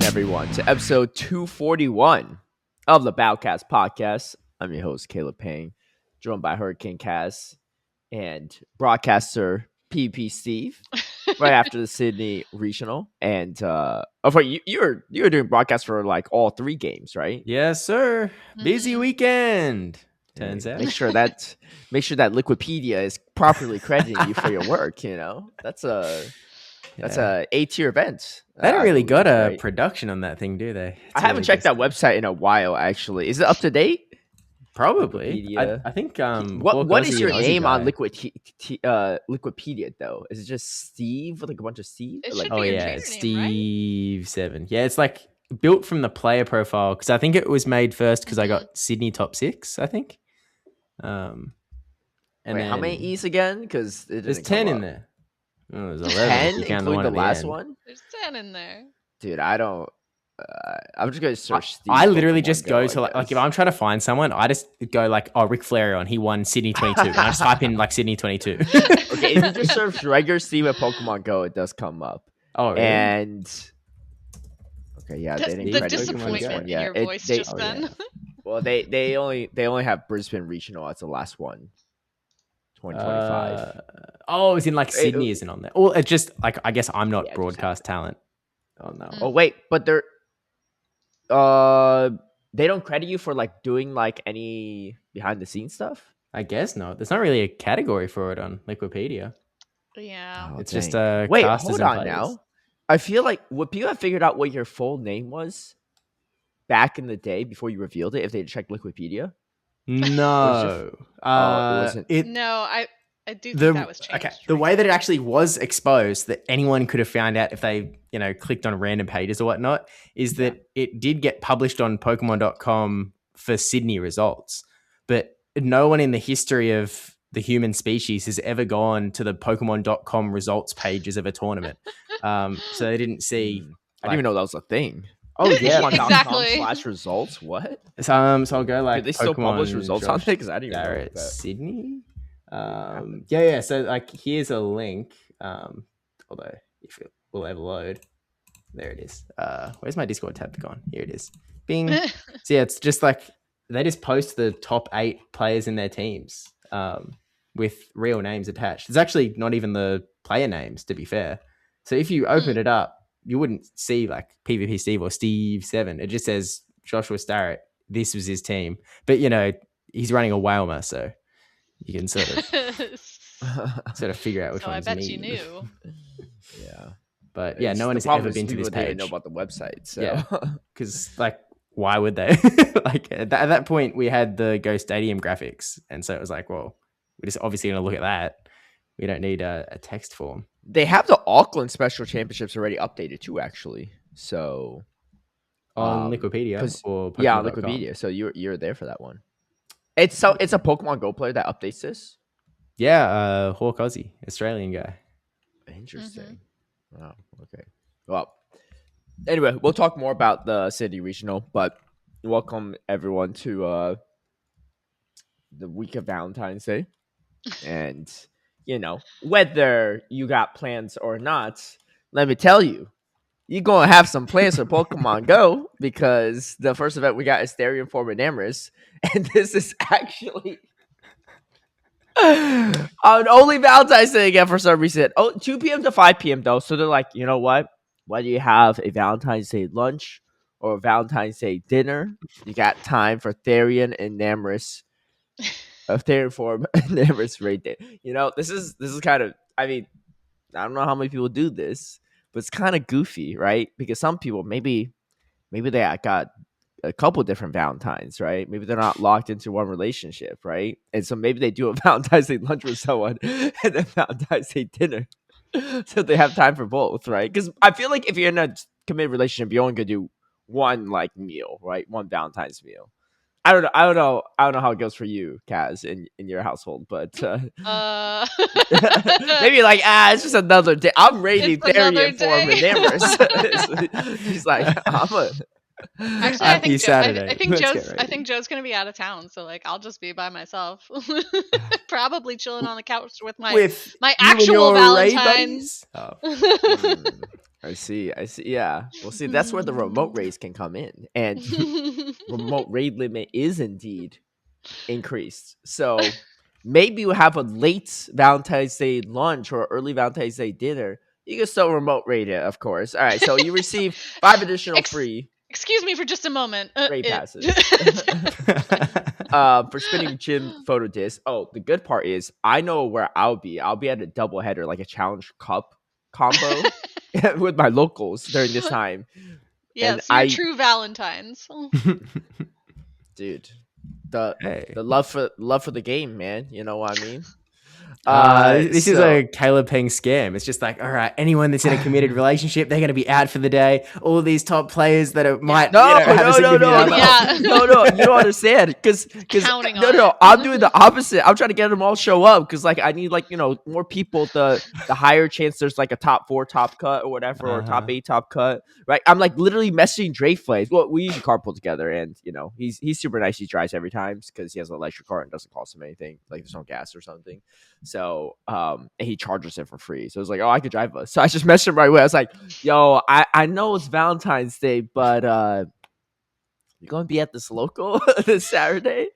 everyone, to episode 241 of the Backfires podcast. I'm your host, Caleb Peng, joined by HurricaneKaz and broadcaster PP Steve, right after the Sydney Regional. And you were doing broadcasts for like all three games, right? Yes, sir. Busy weekend. Turns out. Make sure that Lickilicky is properly crediting you for your work. You know, that's a A-tier event. They don't really got a production on that thing, do they? I haven't checked that website in a while. Actually, is it up to date? Probably. I think. What is your name on Lickilicky though? Is it just Steve with like a bunch of Steve? It like, should be your trainer Steve 7. Yeah, it's like built from the player profile because I think it was made first because I got Sydney top 6. I think. And wait, how many E's again? Because there's 10 in there. Oh, there's 11, including the last one. There's 10 in there. Dude, I don't. I'm just gonna search. I literally just go to like if I'm trying to find someone, I just go like, oh, Ric Flair on. He won Sydney 22. And I just type in like Sydney 22. Okay, if you just search regular Steve at Pokemon Go, it does come up. Oh, really? And okay, yeah, they didn't the disappointment in your voice just then. Yeah. Well, they only have Brisbane Regional as the last one. 2025. It's in like Sydney isn't on there. Well, it's just like I guess I'm not broadcast talent. Oh no. Oh wait, but they're they don't credit you for like doing like any behind the scenes stuff? I guess not. There's not really a category for it on Wikipedia. Yeah. It's just wait, hold on now. I feel like would people have figured out what your full name was back in the day before you revealed it if they checked Wikipedia? No. No, I do think that was changed. Okay, the way that it actually was exposed that anyone could have found out if they, clicked on random pages or whatnot is that it did get published on Pokemon.com for Sydney results. But no one in the history of the human species has ever gone to the Pokemon.com results pages of a tournament. So they didn't see... I didn't even know that was a thing. Oh, yeah. Exactly. /results? What? So I'll go like... Did they still publish results on it? Because I didn't even know that. Sydney? Yeah. So like, here's a link. Although if it will ever load, there it is. Where's my Discord tab gone? Here it is. Bing. So yeah, it's just like they just post the top 8 players in their teams with real names attached. It's actually not even the player names, to be fair. So if you open it up, you wouldn't see like PvP Steve or Steve 7. It just says Joshua Starrett. This was his team, but he's running a Wailmer, so. You can sort of figure out which one's me. I bet you knew. Yeah. But yeah, no one has ever been to this page. Didn't know about the website. So. Yeah. Because like, why would they? Like at that point, we had the Go Stadium graphics. And so it was like, well, we're just obviously going to look at that. We don't need a text form. They have the Auckland Special Championships already updated too, actually. So. On Wikipedia or Pokemon.com. Yeah, on Wikipedia. So you're there for that one. It's a Pokemon Go player that updates this? Yeah, Hawk Aussie, Australian guy. Interesting. Wow, okay. Well, anyway, we'll talk more about the Sydney Regional, but welcome everyone to the week of Valentine's Day. And, whether you got plans or not, let me tell you, you're going to have some plans for Pokemon Go because the first event we got is Therian Enamorous. And this is actually on only Valentine's Day again for some reason. 2 p.m. to 5 p.m. though. So they're like, you know what? Whether you have a Valentine's Day lunch or a Valentine's Day dinner, you got time for Therian Enamorous. Therian Enamorous right there. This is kind of, I don't know how many people do this, but it's kind of goofy, right? Because some people, maybe they got a couple different Valentines, right? Maybe they're not locked into one relationship, right? And so maybe they do a Valentine's Day lunch with someone and then Valentine's Day dinner, so they have time for both, right? Because I feel like if you're in a committed relationship, you're only gonna do one like meal, right? One Valentine's meal. I don't know how it goes for you, Kaz, in your household, but maybe like it's just another day. I'm rating Therian for Enamorous. He's like, Actually, I think Joe's gonna be out of town, so like I'll just be by myself, probably chilling on the couch with my actual Valentine's. I see. Yeah. Well, see, that's where the remote raids can come in, and remote raid limit is indeed increased. So maybe we'll have a late Valentine's Day lunch or early Valentine's Day dinner. You can still remote raid it, of course. All right. So you receive 5 additional free. Excuse me for just a moment. Raid passes. For spinning gym photo disc. Oh, the good part is I know where I'll be. I'll be at a double header, like a challenge cup combo with my locals during this time. Yes, and your true Valentines. Dude, the love for the game, man. You know what I mean? This is a Caleb Peng scam. It's just like, all right, anyone that's in a committed relationship, they're going to be out for the day. All these top players that might no. You don't understand because I'm doing the opposite. I'm trying to get them all show up because like I need more people. The higher chance there's like a top 4 top cut or whatever or top 8 top cut. Right? I'm like literally messaging Dracoviz. Well, we usually carpool together, and he's super nice. He drives every time because he has an electric car and doesn't cost him anything. Like there's no gas or something. So and he charges it for free. So it's like, oh, I could drive us. So I just messaged him right away. I was like, yo, I know it's Valentine's Day, but you gonna be at this local this Saturday?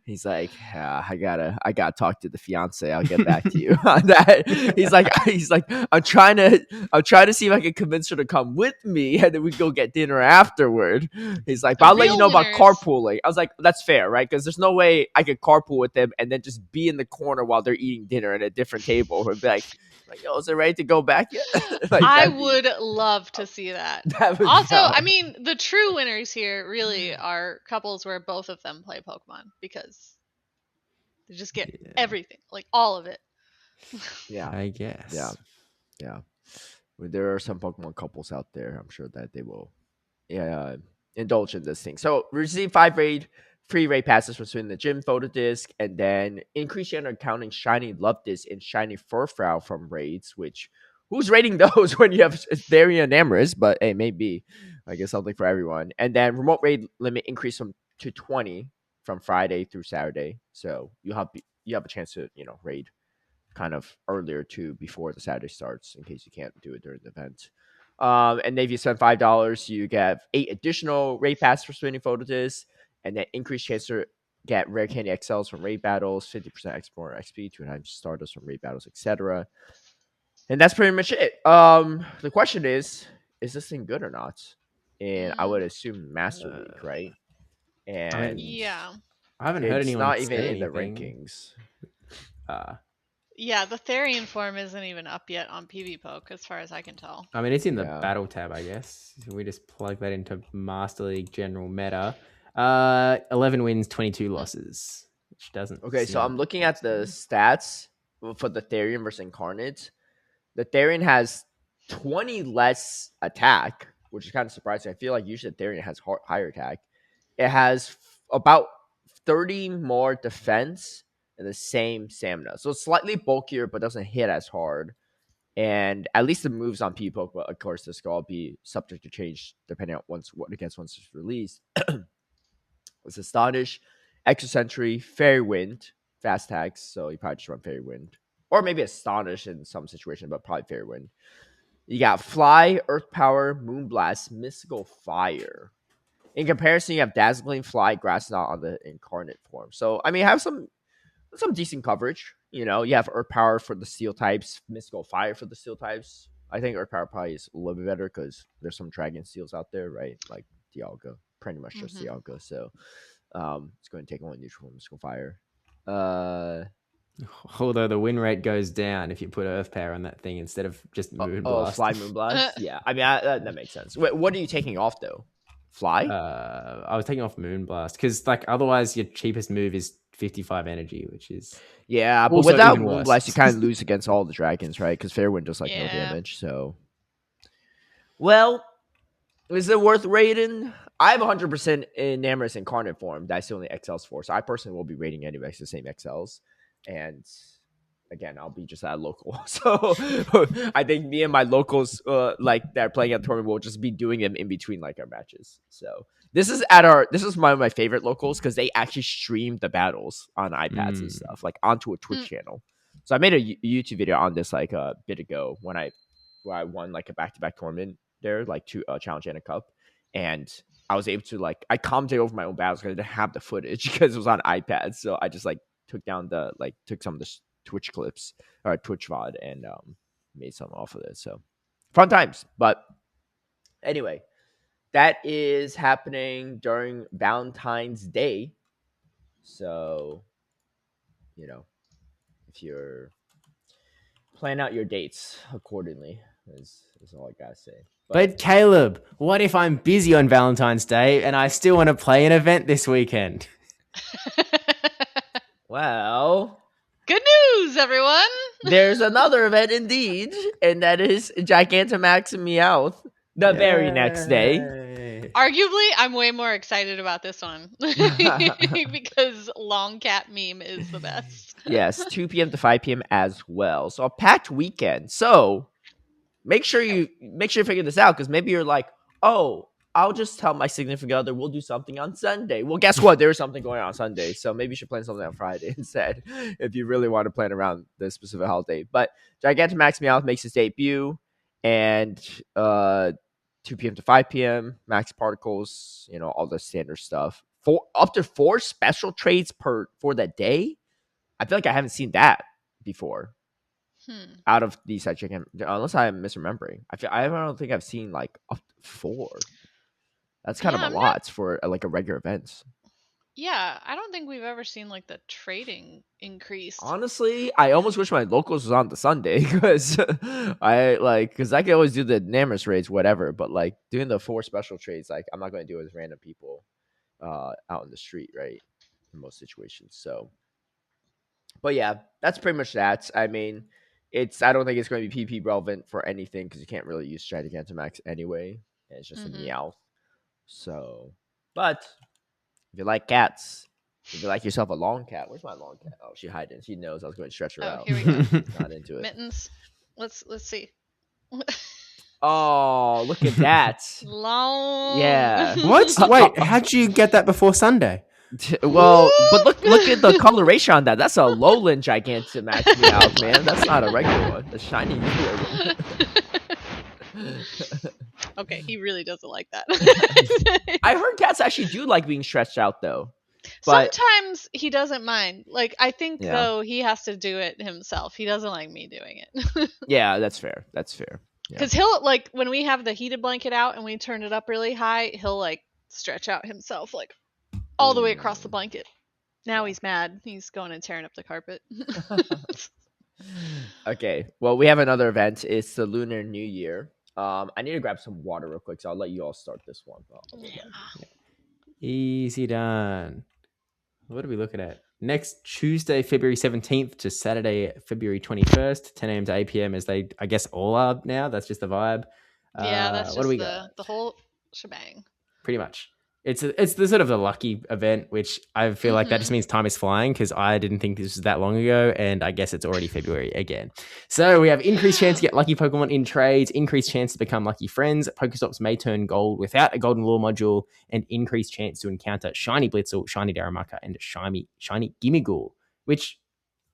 He's like, yeah, I gotta talk to the fiance. I'll get back to you on that. He's like, I'm trying to see if I can convince her to come with me, and then we go get dinner afterward. He's like, but I'll let you know about carpooling. I was like, that's fair, right? Because there's no way I could carpool with them and then just be in the corner while they're eating dinner at a different table. Or be like, yo, is it ready to go back yet? I would love to see that. Also, I mean, the true winners here really are couples where both of them play Pokemon because they just get everything, like all of it. Yeah, I guess. Yeah. There are some Pokemon couples out there. I'm sure that they will indulge in this thing. So receive 5 free raid passes for swinging the gym photo disc, and then increase your counting shiny love disc and shiny Furfrou from raids, which who's raiding those when you have Therian Enamorous? But hey, maybe I guess something for everyone. And then remote raid limit increase to 20 from Friday through Saturday. So you have a chance to raid kind of earlier too before the Saturday starts in case you can't do it during the event. And if you spend $5, you get 8 additional raid passes for spinning photo discs, and then increased chance to get rare candy XLs from raid battles, 50% Explorer XP, 2 times Stardust from raid battles, etc. And that's pretty much it. The question is this thing good or not? And I would assume Master Week, right? And I haven't heard anyone not even say in the anything. rankings. Yeah, the Therian form isn't even up yet on PvPoke, as far as I can tell. I mean, it's in the battle tab, I guess. We just plug that into Master League general meta. 11 wins, 22 losses, which doesn't. Okay, so I'm looking at the stats for the Therian versus Incarnate. The Therian has 20 less attack, which is kind of surprising. I feel like usually the Therian has higher attack. It has about 30 more defense and the same stamina. So it's slightly bulkier, but doesn't hit as hard. And at least the moves on PvPoke, but of course, this will all be subject to change depending on once it's released. It's Astonish, Extra Sentry, Fairy Wind, fast tags. So you probably just run Fairy Wind. Or maybe Astonish in some situation, but probably Fairy Wind. You got Fly, Earth Power, Moonblast, Mystical Fire. In comparison, you have Dazzling, Fly, Grass Knot on the Incarnate form. So, I mean, have some decent coverage. You have Earth Power for the Steel types, Mystical Fire for the Steel types. I think Earth Power probably is a little bit better because there's some Dragon Steels out there, right? Like Dialga. Pretty much just Dialga. So, it's going to take only neutral Mystical Fire. Although the win rate goes down if you put Earth Power on that thing instead of just Moonblast. Fly Moonblast? Yeah. I mean, that makes sense. Wait, what are you taking off, though? Fly? I was taking off Moonblast because, like, otherwise your cheapest move is 55 energy, which is but without Moonblast, you kind of lose against all the dragons, right? Because Fairwind does no damage. So, well, is it worth raiding? I have 100% Enamorous Incarnate form. That's the only XLs for. So I personally will be raiding anyway. It's the same XLs, and again, I'll be just at a local. So I think me and my locals, like that are playing at the tournament, will just be doing them in between like our matches. So this is one of my favorite locals because they actually stream the battles on iPads and stuff, like onto a Twitch channel. So I made a YouTube video on this like a bit ago when I won like a back-to-back tournament there, like 2 challenge and a cup, and I was able to like I commented over my own battles because I didn't have the footage because it was on iPad. So I just like took some of the Twitch clips or Twitch VOD and made some off of it. So fun times. But anyway, that is happening during Valentine's Day. So, if you're plan out your dates accordingly is all I gotta say. But Caleb, what if I'm busy on Valentine's Day and I still want to play an event this weekend? Well, good news, everyone. There's another event indeed, and that is Gigantamax Meowth the very next day. Arguably, I'm way more excited about this one because long cat meme is the best. Yes, 2 p.m. to 5 p.m. as well. So a packed weekend. So make sure you figure this out, because maybe you're like, oh, I'll just tell my significant other we'll do something on Sunday. Well, guess what? There's something going on Sunday, so maybe you should plan something on Friday instead if you really want to plan around this specific holiday. But Gigantamax Meowth makes his debut, and 2 p.m. to 5 p.m. max particles, all the standard stuff. Up to 4 special trades for the day. I feel like I haven't seen that before. Out of these, unless I'm misremembering. I don't think I've seen like up to 4. That's kind of a lot for like a regular event. Yeah, I don't think we've ever seen like the trading increase. Honestly, I almost wish my locals was on the Sunday because I can always do the Enamorous raids, whatever. But like doing the 4 special trades, like I'm not going to do it with random people out in the street, right? In most situations. So, but yeah, that's pretty much that. I mean, I don't think it's going to be PP relevant for anything because you can't really use Gigantamax anyway. And it's just a Meowth. So, but if you like cats, if you like yourself a long cat, where's my long cat? Oh, she hiding. She knows I was going to stretch her out. Here we go. Not into it. Mittens. Let's see. Oh, look at that. Long. Yeah. What? Wait, how'd you get that before Sunday? Well, but look at the coloration on that. That's a lowland Gigantamax Meowth, man. That's not a regular one. The shiny one. Okay, he really doesn't like that. I heard cats actually do like being stretched out, though. But sometimes he doesn't mind. Like, I think, though, he has to do it himself. He doesn't like me doing it. Yeah, that's fair. That's fair. Because he'll, like, when we have the heated blanket out and we turn it up really high, he'll, like, stretch out himself, like, all the way across the blanket. Now he's mad. He's going and tearing up the carpet. Okay. Well, we have another event. It's the Lunar New Year. I need to grab some water real quick, so I'll let you all start this one. Easy done. What are we looking at? Next Tuesday, February 17th to Saturday, February 21st, 10 a.m. to 8 p.m. as they, I guess, all are now. That's just the vibe. Yeah, that's what do we got? The whole shebang. Pretty much. It's the sort of the lucky event, which I feel like that just means time is flying because I didn't think this was that long ago, and I guess it's already February again. So we have increased chance to get lucky Pokemon in trades, increased chance to become lucky friends, Pokestops may turn gold without a golden lure module, and increased chance to encounter shiny Blitzel, shiny Darumaka, and shiny Gimmighoul, which...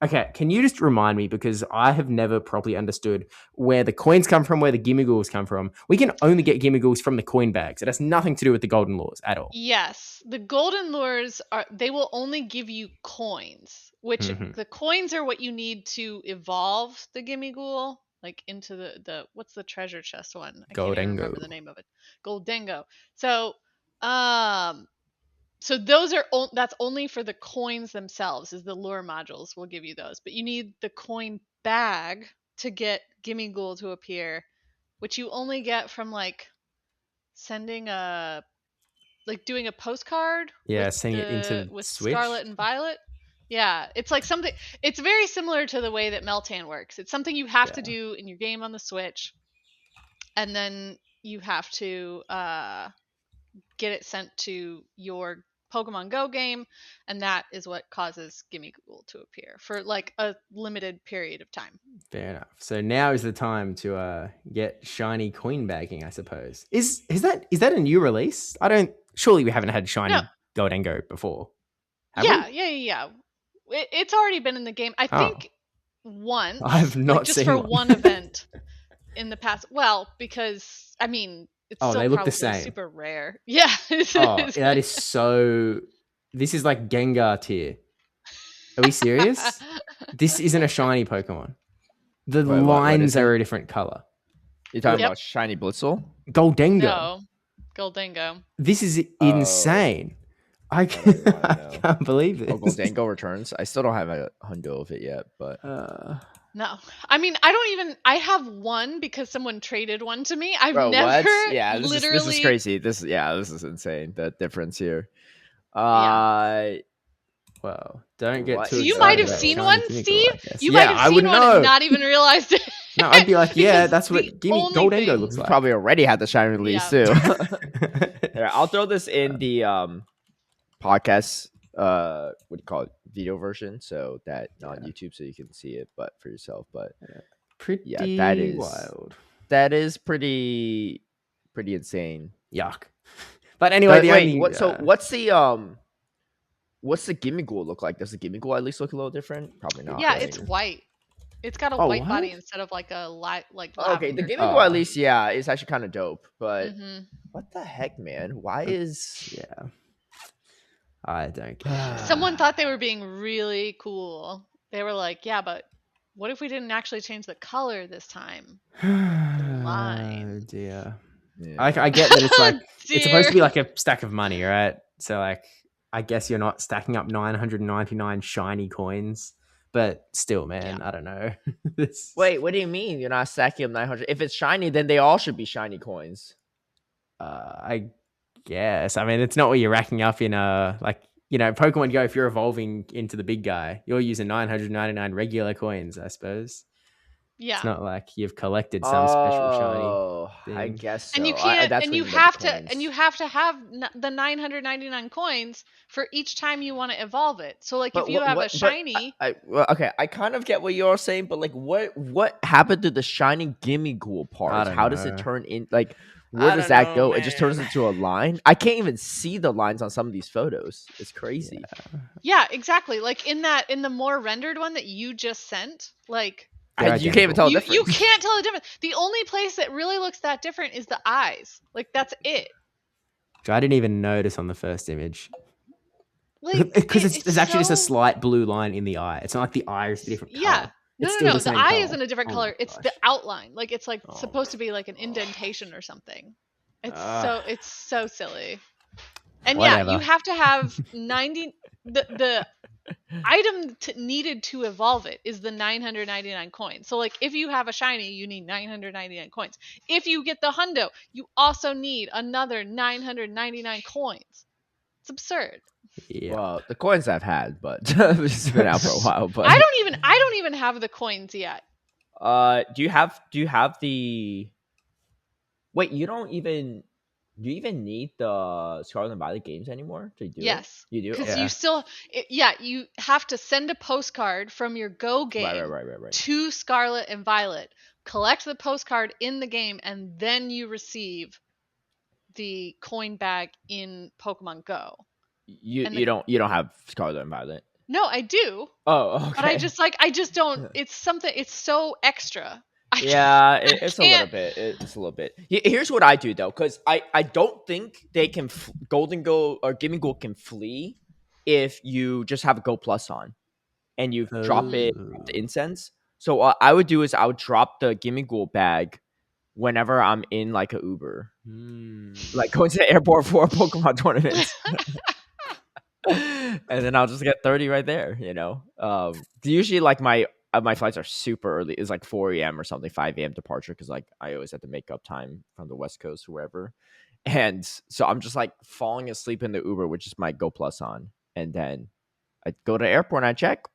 Okay, can you just remind me, because I have never properly understood where the coins come from, where the Gimmighouls come from. We can only get Gimmighouls from the coin bags. It has nothing to do with the golden lures at all. Yes, the golden lures they will only give you coins, which the coins are what you need to evolve the Gimmighoul, like into the what's the treasure chest one? I can't even remember the name of it. Goldengo. So those are that's only for the coins themselves. Is the lure modules will give you those, but you need the coin bag to get Gimmighoul to appear, which you only get from like sending doing a postcard. Yeah, sending it into with Switch? Scarlet and Violet. Yeah, it's like something. It's very similar to the way that Meltan works. It's something you have to do in your game on the Switch, and then you have to get it sent to your Pokemon Go game, and that is what causes Gimmighoul to appear for like a limited period of time. Fair enough. So now is the time to get shiny coin bagging, I suppose. Is that a new release? Surely we haven't had shiny Goldengo before. Yeah. It's already been in the game. I think once. I've not seen just for one. one event in the past. Well, because I mean, it's Oh, still they look the probably same. super rare. Yeah. Oh, that is so. This is like Gengar tier. Are we serious? This isn't a shiny Pokemon. The Wait, what is lines are it? a different color. You're talking Yep. about shiny Blitzel? Goldengo. No. Goldengo. This is Oh. insane. I What do you wanna I know? can't believe this. Oh, Goldango returns. I still don't have a hundo of it yet, but No. I mean, I have one because someone traded one to me. I've bro, never what? Yeah, this literally is crazy. This is insane. The difference here. Well, don't get What? too So you excited might have about seen shiny one, Gimmickle, Steve? I guess. You Yeah, might I have seen wouldn't one know. and not even realized it. No, I'd be like, yeah, Because that's what the Gimme only Goldengo thing- looks We like. probably already had the shiny release Yeah. too. Here, I'll throw this in the podcast what do you call it, video version, so that on YouTube, so you can see it but for yourself. But Pretty that is wild. That is pretty insane. Yuck. But anyway, what's the Gimmighoul look like? Does the Gimmighoul at least look a little different? Probably not. Yeah, right? it's white. It's got a Oh, white what? body instead of like a Okay, the lavender. Gimmighoul at least, yeah, is actually kind of dope. But Mhm. what the heck, man? Why is I don't care. Someone thought they were being really cool. They were like, "Yeah, but what if we didn't actually change the color this time?" Oh dear. Yeah. I get that it's like it's supposed to be Dear. like a stack of money, right? So like I guess you're not stacking up 999 shiny coins, but still, man, I don't know. Wait, what do you mean you're not stacking up 900? If it's shiny, then they all should be shiny coins. I guess. I mean, it's not what you're racking up in Pokemon Go. If you're evolving into the big guy, you're using 999 regular coins, I suppose. Yeah. It's not like you've collected some special shiny. Oh, thing. I guess so. And you can't, that's and what you mean by have the to, coins. and you have to have the 999 coins for each time you want to evolve it. So, like, if you have a shiny, okay, I kind of get what you're saying, but like, what happened to the shiny Gimmighoul parts? How does it turn in? Like, where does that go? Man. It just turns into a line. I can't even see the lines on some of these photos. It's crazy. Yeah, exactly. Like in the more rendered one that you just sent, like. You can't even tell the difference. You can't tell the difference. The only place that really looks that different is the eyes. Like, that's it. I didn't even notice on the first image. Like, because there's actually just a slight blue line in the eye. It's not like the eye is a different color. Yeah. No. The eye color. isn't a different color. It's the outline. Like, it's like supposed to be like an indentation or something. It's so silly. And whatever. yeah, you have to have 90. The item needed to evolve it is the 999 coins. So like if you have a shiny, you need 999 coins. If you get the hundo, you also need another 999 coins. It's absurd. Yeah. Well, the coins I've had, but it's been out for a while. But I don't even have the coins yet. Do you have the? Wait, you don't even. Do you even need the Scarlet and Violet games anymore to do it? Yes. You do? Because you still... you have to send a postcard from your Go game right. to Scarlet and Violet, collect the postcard in the game, and then you receive the coin bag in Pokemon Go. You don't have Scarlet and Violet? No, I do. Oh, okay. But I just don't... It's something... It's so extra. It's a little bit. It's a little bit. Here's what I do though, because I don't think they can Goldengo or Gimmighoul can flee if you just have a Go Plus on and you drop it the incense. So what I would do is I would drop the Gimmighoul bag whenever I'm in like a Uber, like going to the airport for a Pokemon tournament. And then I'll just get 30 right there. Usually like my flights are super early. It's like 4 a.m. or something, 5 a.m. departure, because like I always have to make up time from the West Coast or wherever. And so I'm just like falling asleep in the Uber, which is my Go Plus on. And then I go to the airport and I check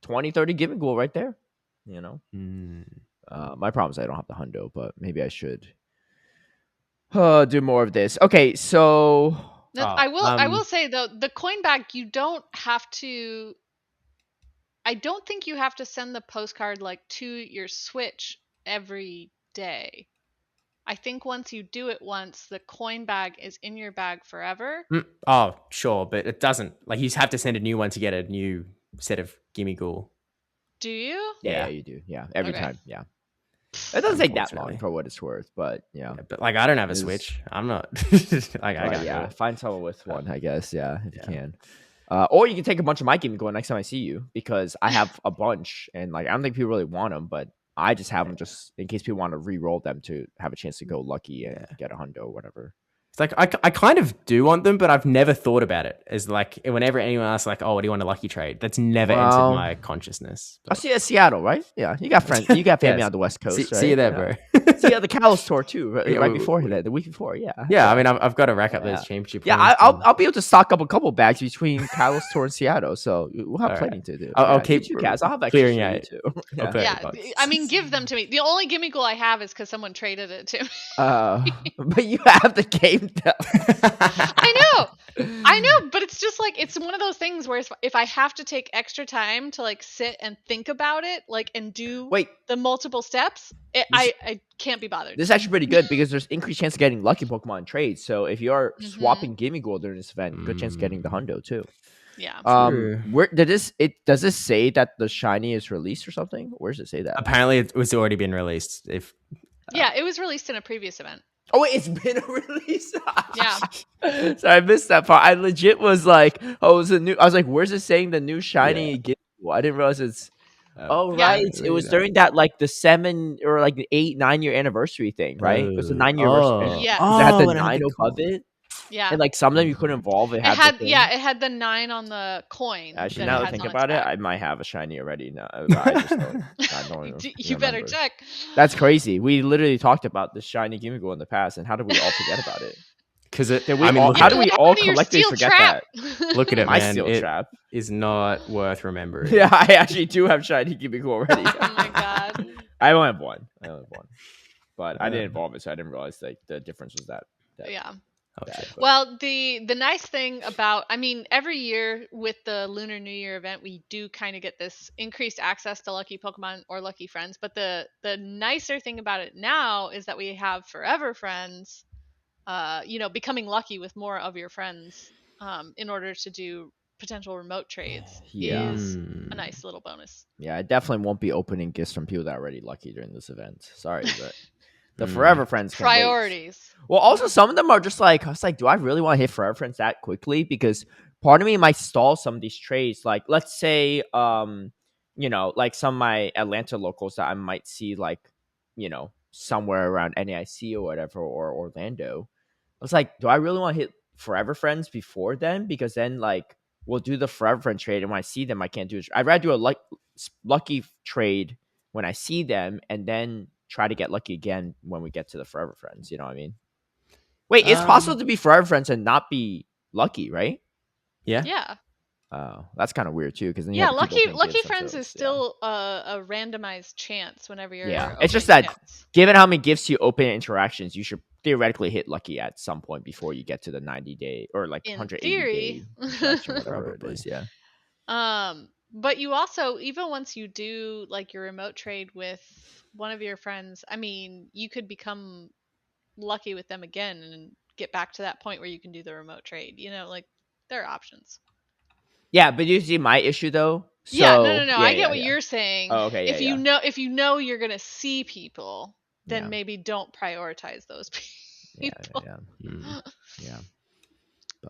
20, 30 Gimmighoul right there. My problem is I don't have the hundo, but maybe I should do more of this. Okay, so I will say though, the coin bag, you don't have to... I don't think you have to send the postcard like to your Switch every day. I think once you do it once, the coin bag is in your bag forever. Oh, sure, but it doesn't. Like you have to send a new one to get a new set of Gimmighoul. Do you? Yeah, you do. Yeah, every time. Yeah. It doesn't take that long Unfortunately. for what it's worth, but Yeah, but like I don't have a It's- Switch. I'm not. I But got yeah, it. find someone with one, I guess. Yeah, if Yeah. you can. Or you can take a bunch of my game going next time I see you, because I have a bunch, and like I don't think people really want them, but I just have them just in case people want to re-roll them to have a chance to go lucky and get a hundo or whatever. It's like I kind of do want them, but I've never thought about it. As like whenever anyone asks, like, "Oh, what do you want a lucky trade?" That's never entered my consciousness. I'll see you at Seattle, right? Yeah, you got friends, you got family Yes. on the West Coast. See, right? see you there, Yeah. bro. See you at the Kalos tour too, right, Yeah, right before that, the week before. Yeah, Yeah, I mean, I've got to rack up those championship. Yeah, points I'll be able to stock up a couple bags between Kalos tour and Seattle, so we'll have All plenty to do. I'll keep you guys. I'll have clearing extra for you out. too. Yeah. Yeah, I mean, give them to me. The only gimme goal I have is because someone traded it to me. But you have the game though. I know, but it's just like it's one of those things where if I have to take extra time to like sit and think about it, like and do the multiple steps, I can't be bothered. This is actually pretty good because there's increased chance of getting lucky Pokemon trades. So if you are swapping gimme gold during this event, good chance of getting the hundo too. Yeah. Where does this say that the shiny is released or something? Where does it say that? Apparently, it was already been released. Yeah, it was released in a previous event. Oh wait, it's been a release. Yeah. So I missed that part. I legit was like, oh, it's a new. I was like, where's it saying the new shiny? I didn't realize it's. Right. It was during that like the 7 or like the 8-9 year anniversary thing, right? It was the 9-year anniversary. Yeah. It had the 9 above it. Yeah. And like some of them you couldn't evolve. It had it had the 9 on the coin. Actually, now that I think about it, I might have a shiny already now. I just don't you better check. That's crazy. We literally talked about the shiny Gimmighoul in the past, and how did we all forget about it? Because how do we all collectively forget that? Look at it, My man. steel trap is not worth remembering. Yeah, I actually do have shiny Gimmighoul already. Oh my god. I only have one. But I didn't evolve it, so I didn't realize like the difference was that. Yeah. Okay. Well, the nice thing about, I mean, every year with the Lunar New Year event, we do kind of get this increased access to lucky Pokemon or lucky friends. But the nicer thing about it now is that we have forever friends, becoming lucky with more of your friends in order to do potential remote trades is a nice little bonus. Yeah, I definitely won't be opening gifts from people that are already lucky during this event. Sorry, but the forever friends can priorities. Wait. Well, also some of them are just like, I was like, do I really want to hit forever friends that quickly? Because part of me might stall some of these trades. Like, let's say, like some of my Atlanta locals that I might see, like, somewhere around NAIC or whatever, or Orlando. I was like, do I really want to hit forever friends before then? Because then, like, we'll do the forever friend trade, and when I see them, I can't do it. I'd rather do a lucky trade when I see them, and then try to get lucky again when we get to the forever friends. You know what I mean? Wait, it's possible to be forever friends and not be lucky, right? Yeah. Oh, that's kind of weird too. Because lucky friends is still a randomized chance whenever you're. Yeah, it's just that given how many gifts you open interactions, you should theoretically hit lucky at some point before you get to the 90-day or like 180-day interaction, whatever it is. Yeah. But you also, even once you do like your remote trade with one of your friends, I mean, you could become lucky with them again and get back to that point where you can do the remote trade. Like there are options. Yeah, but you see my issue though. So, no. I get what you're saying. Oh, okay. If you know you're gonna see people, then maybe don't prioritize those people. Yeah.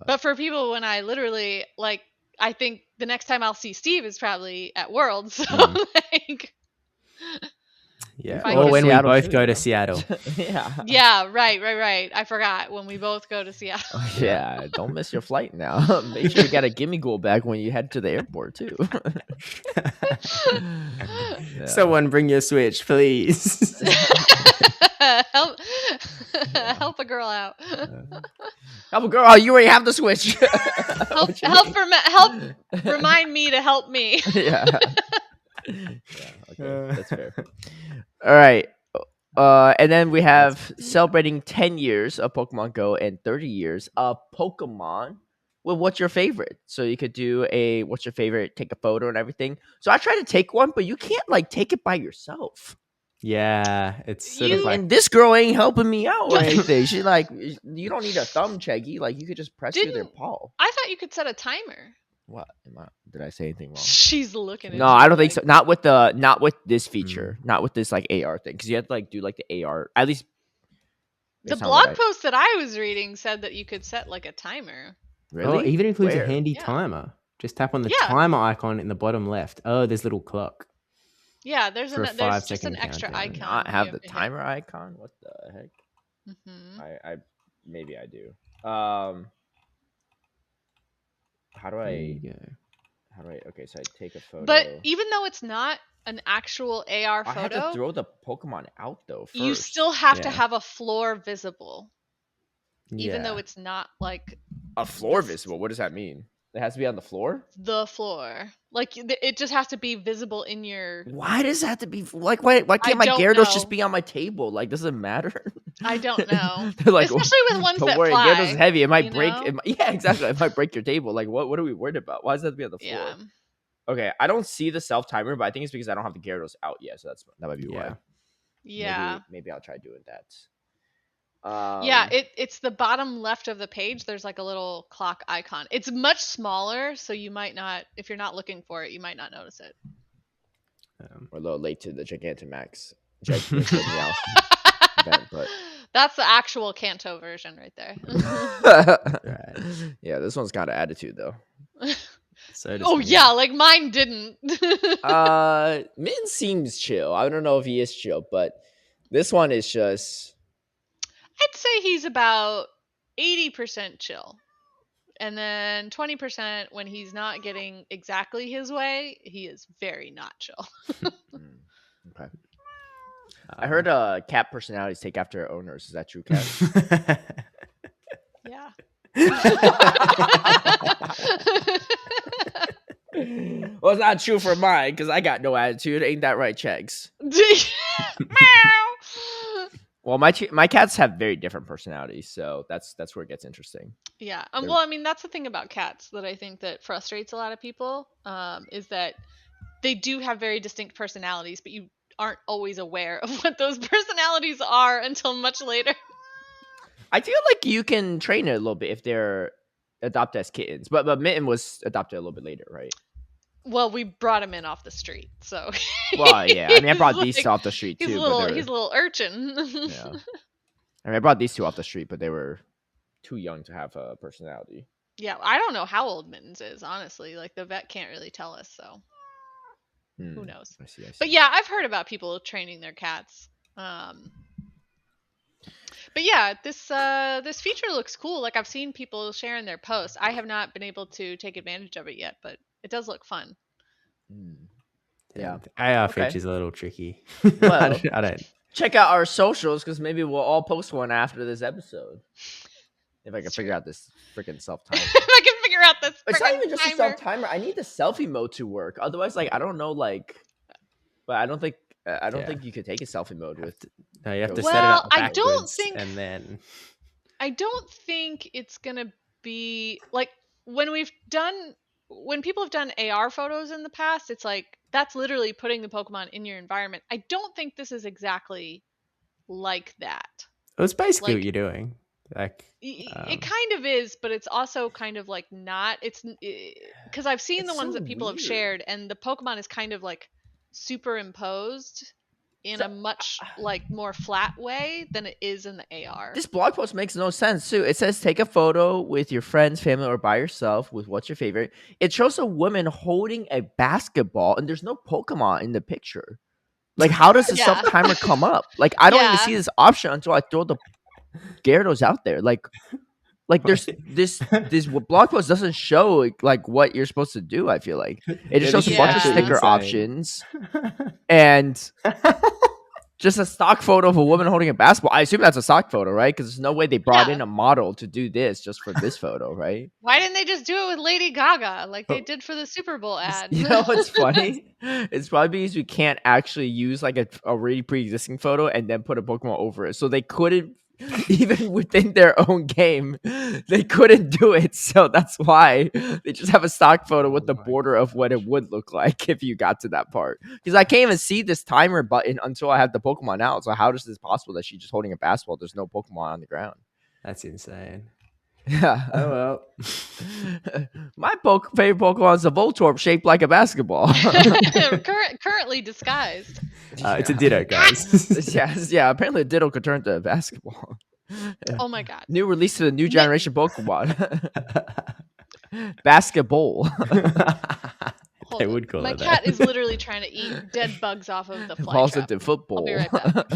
But for people, when I literally like, I think the next time I'll see Steve is probably at Worlds. So like. Yeah. Or when we both go to Seattle. Yeah, right. I forgot when we both go to Seattle. Yeah, don't miss your flight now. Make sure you got a Gimmighoul bag when you head to the airport too. Someone bring your Switch, please. Help a girl out. Help a girl out. You already have the Switch. help remind me to help me. Yeah, okay, that's fair. All right. And then we have celebrating 10 years of Pokemon Go and 30 years of Pokemon. Well, what's your favorite? So you could do what's your favorite, take a photo and everything. So I tried to take one, but you can't like take it by yourself. Yeah, it's sort of like... And this girl ain't helping me out or anything. She's like, you don't need a thumb, Cheggy. Like, you could just press with your paw. I thought you could set a timer. What? Did I say anything wrong? She's looking at No, you I don't think like- so. Not with this feature. Not with this like AR thing. Because you have to like do like the AR. At least The based on blog what post that I was reading said that you could set like a timer. Really? Oh, it even includes Where? a handy Yeah. timer. Just tap on the Yeah. timer icon in the bottom left. Oh, there's a little clock. Yeah, there's For a there's just 5-second an extra countdown. icon. Not you have the to hit. timer icon? What the heck? Mhm. I maybe I do. How do There I? you go. How do I? Okay, so I take a photo. But even though it's not an actual AR I have to photo, throw the Pokemon out though. First. you still have to Yeah. have a floor visible, even though Yeah. it's not like a floor visible. What does that mean? It has to be on the floor. the floor. Like it just has to be visible in your. Why does that have to be like? Why can't my don't Gyarados just know. be on my table? Like, does it matter? I don't know. They're like, Especially with ones don't that worry, fly. Gyarados is heavy. It might you break. know? Yeah, exactly. It might break your table. Like, what are we worried about? Why does that have to be on the floor? Yeah. Okay, I don't see the self timer, but I think it's because I don't have the Gyarados out yet. So that might be Yeah. why. Yeah. Maybe I'll try doing that. Yeah, it's the bottom left of the page. There's like a little clock icon. It's much smaller, so you might not, if you're not looking for it, you might not notice it. We're a little late to the Gigantamax Meowth event, but That's the actual Kanto version right there. Right. Yeah, this one's got an attitude though. So does Oh me. yeah, like mine didn't. Min seems chill. I don't know if he is chill, but this one is just. I'd say he's about 80% chill. And then 20% when he's not getting exactly his way, he is very not chill. Okay. I heard cat personalities take after their owners. Is that true, Cat? Yeah. Well, it's not true for mine because I got no attitude. Ain't that right, Chegs? Well, my cats have very different personalities, so that's where it gets interesting. Yeah. Well, I mean, that's the thing about cats that I think that frustrates a lot of people, is that they do have very distinct personalities, but you aren't always aware of what those personalities are until much later. I feel like you can train it a little bit if they're adopted as kittens, but Mitten was adopted a little bit later, right? Well, we brought him in off the street, so. Well, yeah. I mean, I brought these like- two off the street too. He's a little urchin. Yeah. I mean, I brought these two off the street, but they were too young to have a personality. Yeah, I don't know how old Mittens is, honestly. Like, the vet can't really tell us, so who knows. I see. But yeah, I've heard about people training their cats. But yeah, this feature looks cool. Like, I've seen people sharing their posts. I have not been able to take advantage of it yet, but it does look fun. Yeah. AR Okay. feature's a little tricky. Well, I don't. check out our socials because maybe we'll all post one after this episode. If I can figure out this freaking self timer. If I can figure out this It's not even frickin' just a timer. self timer. I need the selfie mode to work. Otherwise, like I don't know, like, but I don't think you could take a selfie mode with. No, you have to Well, set it up I don't backwards think- and then. I don't think it's gonna be like when people have done AR photos in the past, it's like that's literally putting the Pokemon in your environment. I don't think this is exactly like that. It was basically Like- what you're doing. Like, It kind of is, but it's also kind of like not. It's because I've seen It's the ones so that people have weird. shared, and the Pokemon is kind of like superimposed in a much like more flat way than it is in the AR. This blog post makes no sense too. It says take a photo with your friends, family, or by yourself with what's your favorite. It shows a woman holding a basketball, and there's no Pokemon in the picture. Like, how does the Yeah. self timer come up? Like, I don't even Yeah. see this option until I throw the Gyarados out there. Like there's this blog post doesn't show like what you're supposed to do. I feel like it just shows a bunch of Yeah. sticker Insane. options and just a stock photo of a woman holding a basketball. I assume that's a stock photo, right? Because there's no way they brought Yeah. in a model to do this just for this photo, right? Why didn't they just do it with Lady Gaga like they did for the Super Bowl ad? You know what's funny? It's probably because we can't actually use like a already pre-existing photo and then put a Pokemon over it. So they couldn't, even within their own game, they couldn't do it. So that's why they just have a stock photo with the Oh my border of what it would look like if you got to that part. Because I can't even see this timer button until I have the Pokemon out. So how is this possible that she's just holding a basketball? There's no Pokemon on the ground. that's insane. Yeah. Oh well. My favorite Pokemon is a Voltorb shaped like a basketball. Currently disguised. It's a Ditto, guys. Yeah. Apparently, Ditto could turn to a basketball. Oh my god. New release to the new generation Pokemon. Basketball. Hold They on. would call My it cat that. is literally trying to eat dead bugs off of the fly Balls trap. into football. I'll be right back.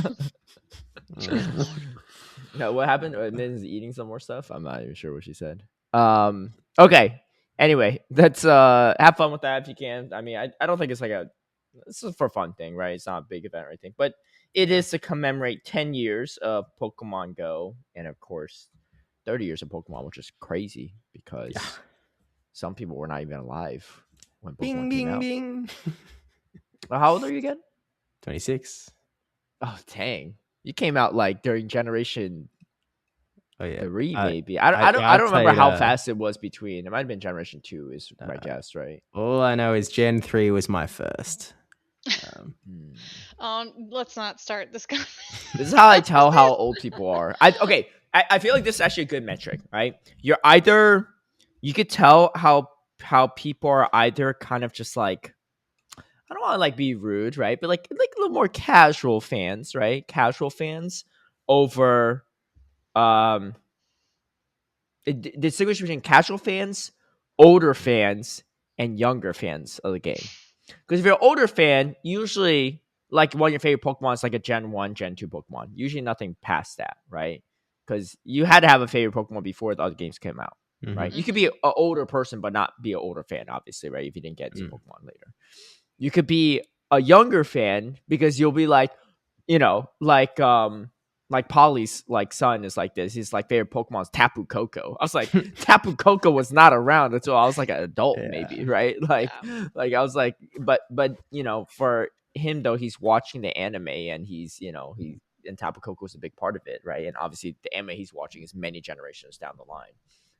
No, what happened? Min's eating some more stuff. I'm not even sure what she said. Okay. Anyway, let's have fun with that if you can. I mean, I don't think it's like this is for a fun thing, right? It's not a big event or anything, but it is to commemorate 10 years of Pokemon Go, and of course, 30 years of Pokemon, which is crazy because some people were not even alive when Pokemon came out. Bing. How old are you again? 26. Oh, dang! You came out like during Generation 3, maybe. I don't remember how fast it was between. It might have been Generation 2, is my guess, right? All I know is Gen 3 was my first. Let's not start this conversation. This is how I tell how old people are. I feel like this is actually a good metric, right? You could tell how people are either kind of just like, I don't want to like be rude, right? But like a little more casual fans, right? Casual fans over distinguish between casual fans, older fans, and younger fans of the game. Because if you're an older fan, usually like one of your favorite Pokemon is like a Gen 1, Gen 2 Pokemon. Usually nothing past that, right? Because you had to have a favorite Pokemon before the other games came out, right? You could be an older person but not be an older fan, obviously, right? If you didn't get to Pokemon later. You could be a younger fan because you'll be like, like Polly's like son is like this. His like favorite Pokemon is Tapu Koko. I was like, Tapu Koko was not around until I was like an adult, maybe, right? Like I was like, but for him though, he's watching the anime and and Tapu Koko is a big part of it, right? And obviously the anime he's watching is many generations down the line.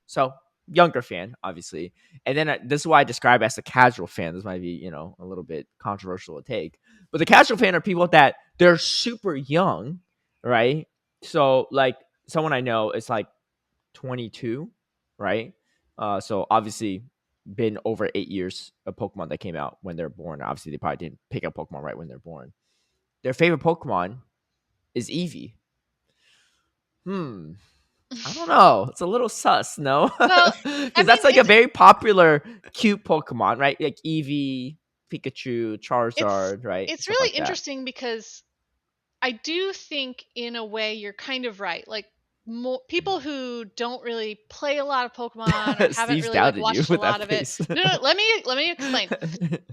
So younger fan, obviously. And then this is why I describe as a casual fan. This might be, a little bit controversial to take. But the casual fan are people that they're super young, right? So like someone I know is like 22, right? So obviously been over 8 years of Pokemon that came out when they're born. Obviously they probably didn't pick up Pokemon right when they're born. Their favorite Pokemon is Eevee. I don't know. It's a little sus, no? Well, because that's like a very popular, cute Pokemon, right? Like Eevee, Pikachu, Charizard, right? It's Stuff really like that. interesting because I do think, in a way, you're kind of right. Like people who don't really play a lot of Pokemon or haven't really like, watched a lot of it. No, let me explain.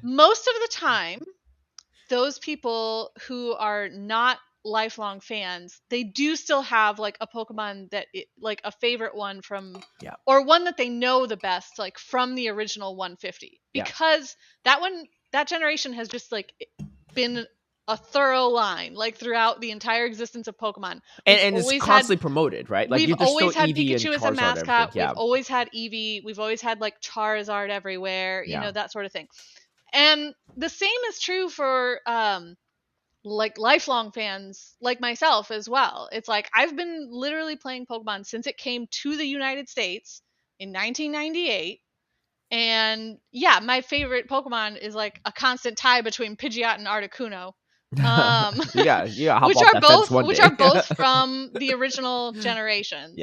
Most of the time, those people who are not lifelong fans, they do still have like a Pokemon that like a favorite one from or one that they know the best, like from the original 150, because that generation has just like been a thorough line like throughout the entire existence of Pokemon, and it's constantly promoted, right? Like we've always had Eevee Pikachu as a mascot. We've always had Eevee. We've always had like Charizard everywhere, that sort of thing. And the same is true for like lifelong fans like myself as well. It's like I've been literally playing Pokemon since it came to the United States in 1998. And my favorite Pokemon is like a constant tie between Pidgeot and Articuno. Which are both from the original generations.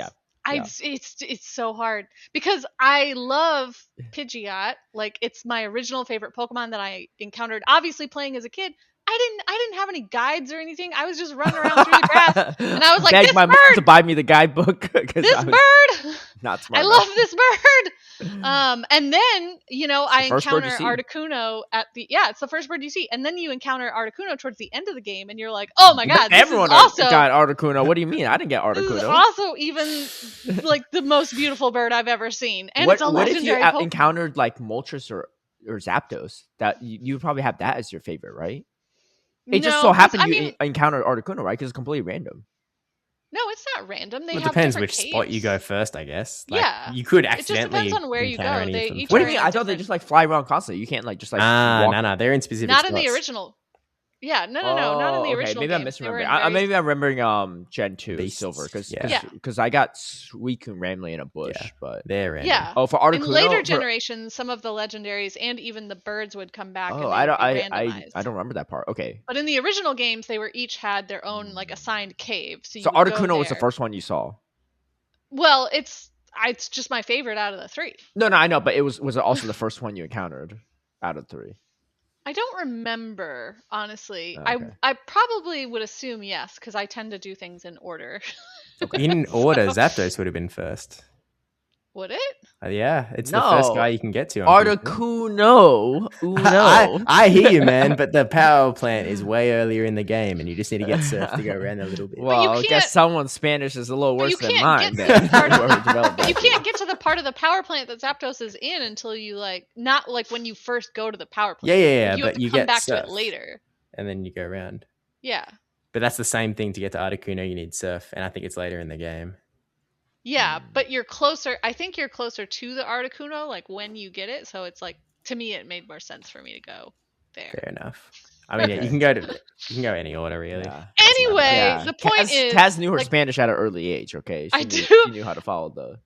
It's so hard because I love Pidgeot. Like it's my original favorite Pokemon that I encountered, obviously playing as a kid. I didn't have any guides or anything. I was just running around through the grass, and I was like, "This my bird mom to buy me the guidebook." This bird, not smart. I love this bird. And then I encounter Articuno at the it's the first bird you see, and then you encounter Articuno towards the end of the game, and you're like, "Oh my god, everyone got Articuno." What do you mean? I didn't get Articuno. This is also even like the most beautiful bird I've ever seen, and it's a legendary. What if you encountered like Moltres or Zapdos? That you probably have that as your favorite, right? It just so happened you encountered Articuno, right? Because it's completely random. No, it's not random. It depends which spot you go first, I guess. Like, you could accidentally. It just depends on where you go. What do you mean? I thought they just like fly around constantly. You can't like just like no. They're in specific spots. spots. In the original. Yeah, no, not in the okay. original Maybe I'm games. They were misremembering. in Maybe I'm remembering Gen 2 Beasts. Silver Yeah. because I got Suicune randomly in a bush, Yeah. but They're random. Yeah. oh, for Articuno, In later generations, some of the legendaries and even the birds would come back. Oh, and I they don't, would be randomized. I don't remember that part. Okay, But in the original games, they were each had their own like assigned cave. So you so would go Articuno was the there. first one you saw. Well, it's just my favorite out of the 3. No, I know, but was it also the first one you encountered out of 3? I don't remember, honestly. Okay. I probably would assume yes, because I tend to do things in order. In order, Zapdos would have been first. Would it? Yeah, it's the first guy you can get to. Articuno. I hear you, man, but the power plant is way earlier in the game, and you just need to get Surf to go around a little bit. Well, I guess someone's Spanish is a little worse than mine. But you can't get to the part of the power plant that Zapdos is in until you not when you first go to the power plant. Yeah. You but have to you come get back Surf, to it later. and then you go around. Yeah. But that's the same thing to get to Articuno. You need Surf, and I think it's later in the game. Yeah, but you're closer. I think you're closer to the Articuno, when you get it. So it's to me, it made more sense for me to go there. Fair enough. I mean, you can go any order, really. Yeah. Anyway, the point is, Kaz knew her Spanish at an early age. Okay, she knew how to follow the.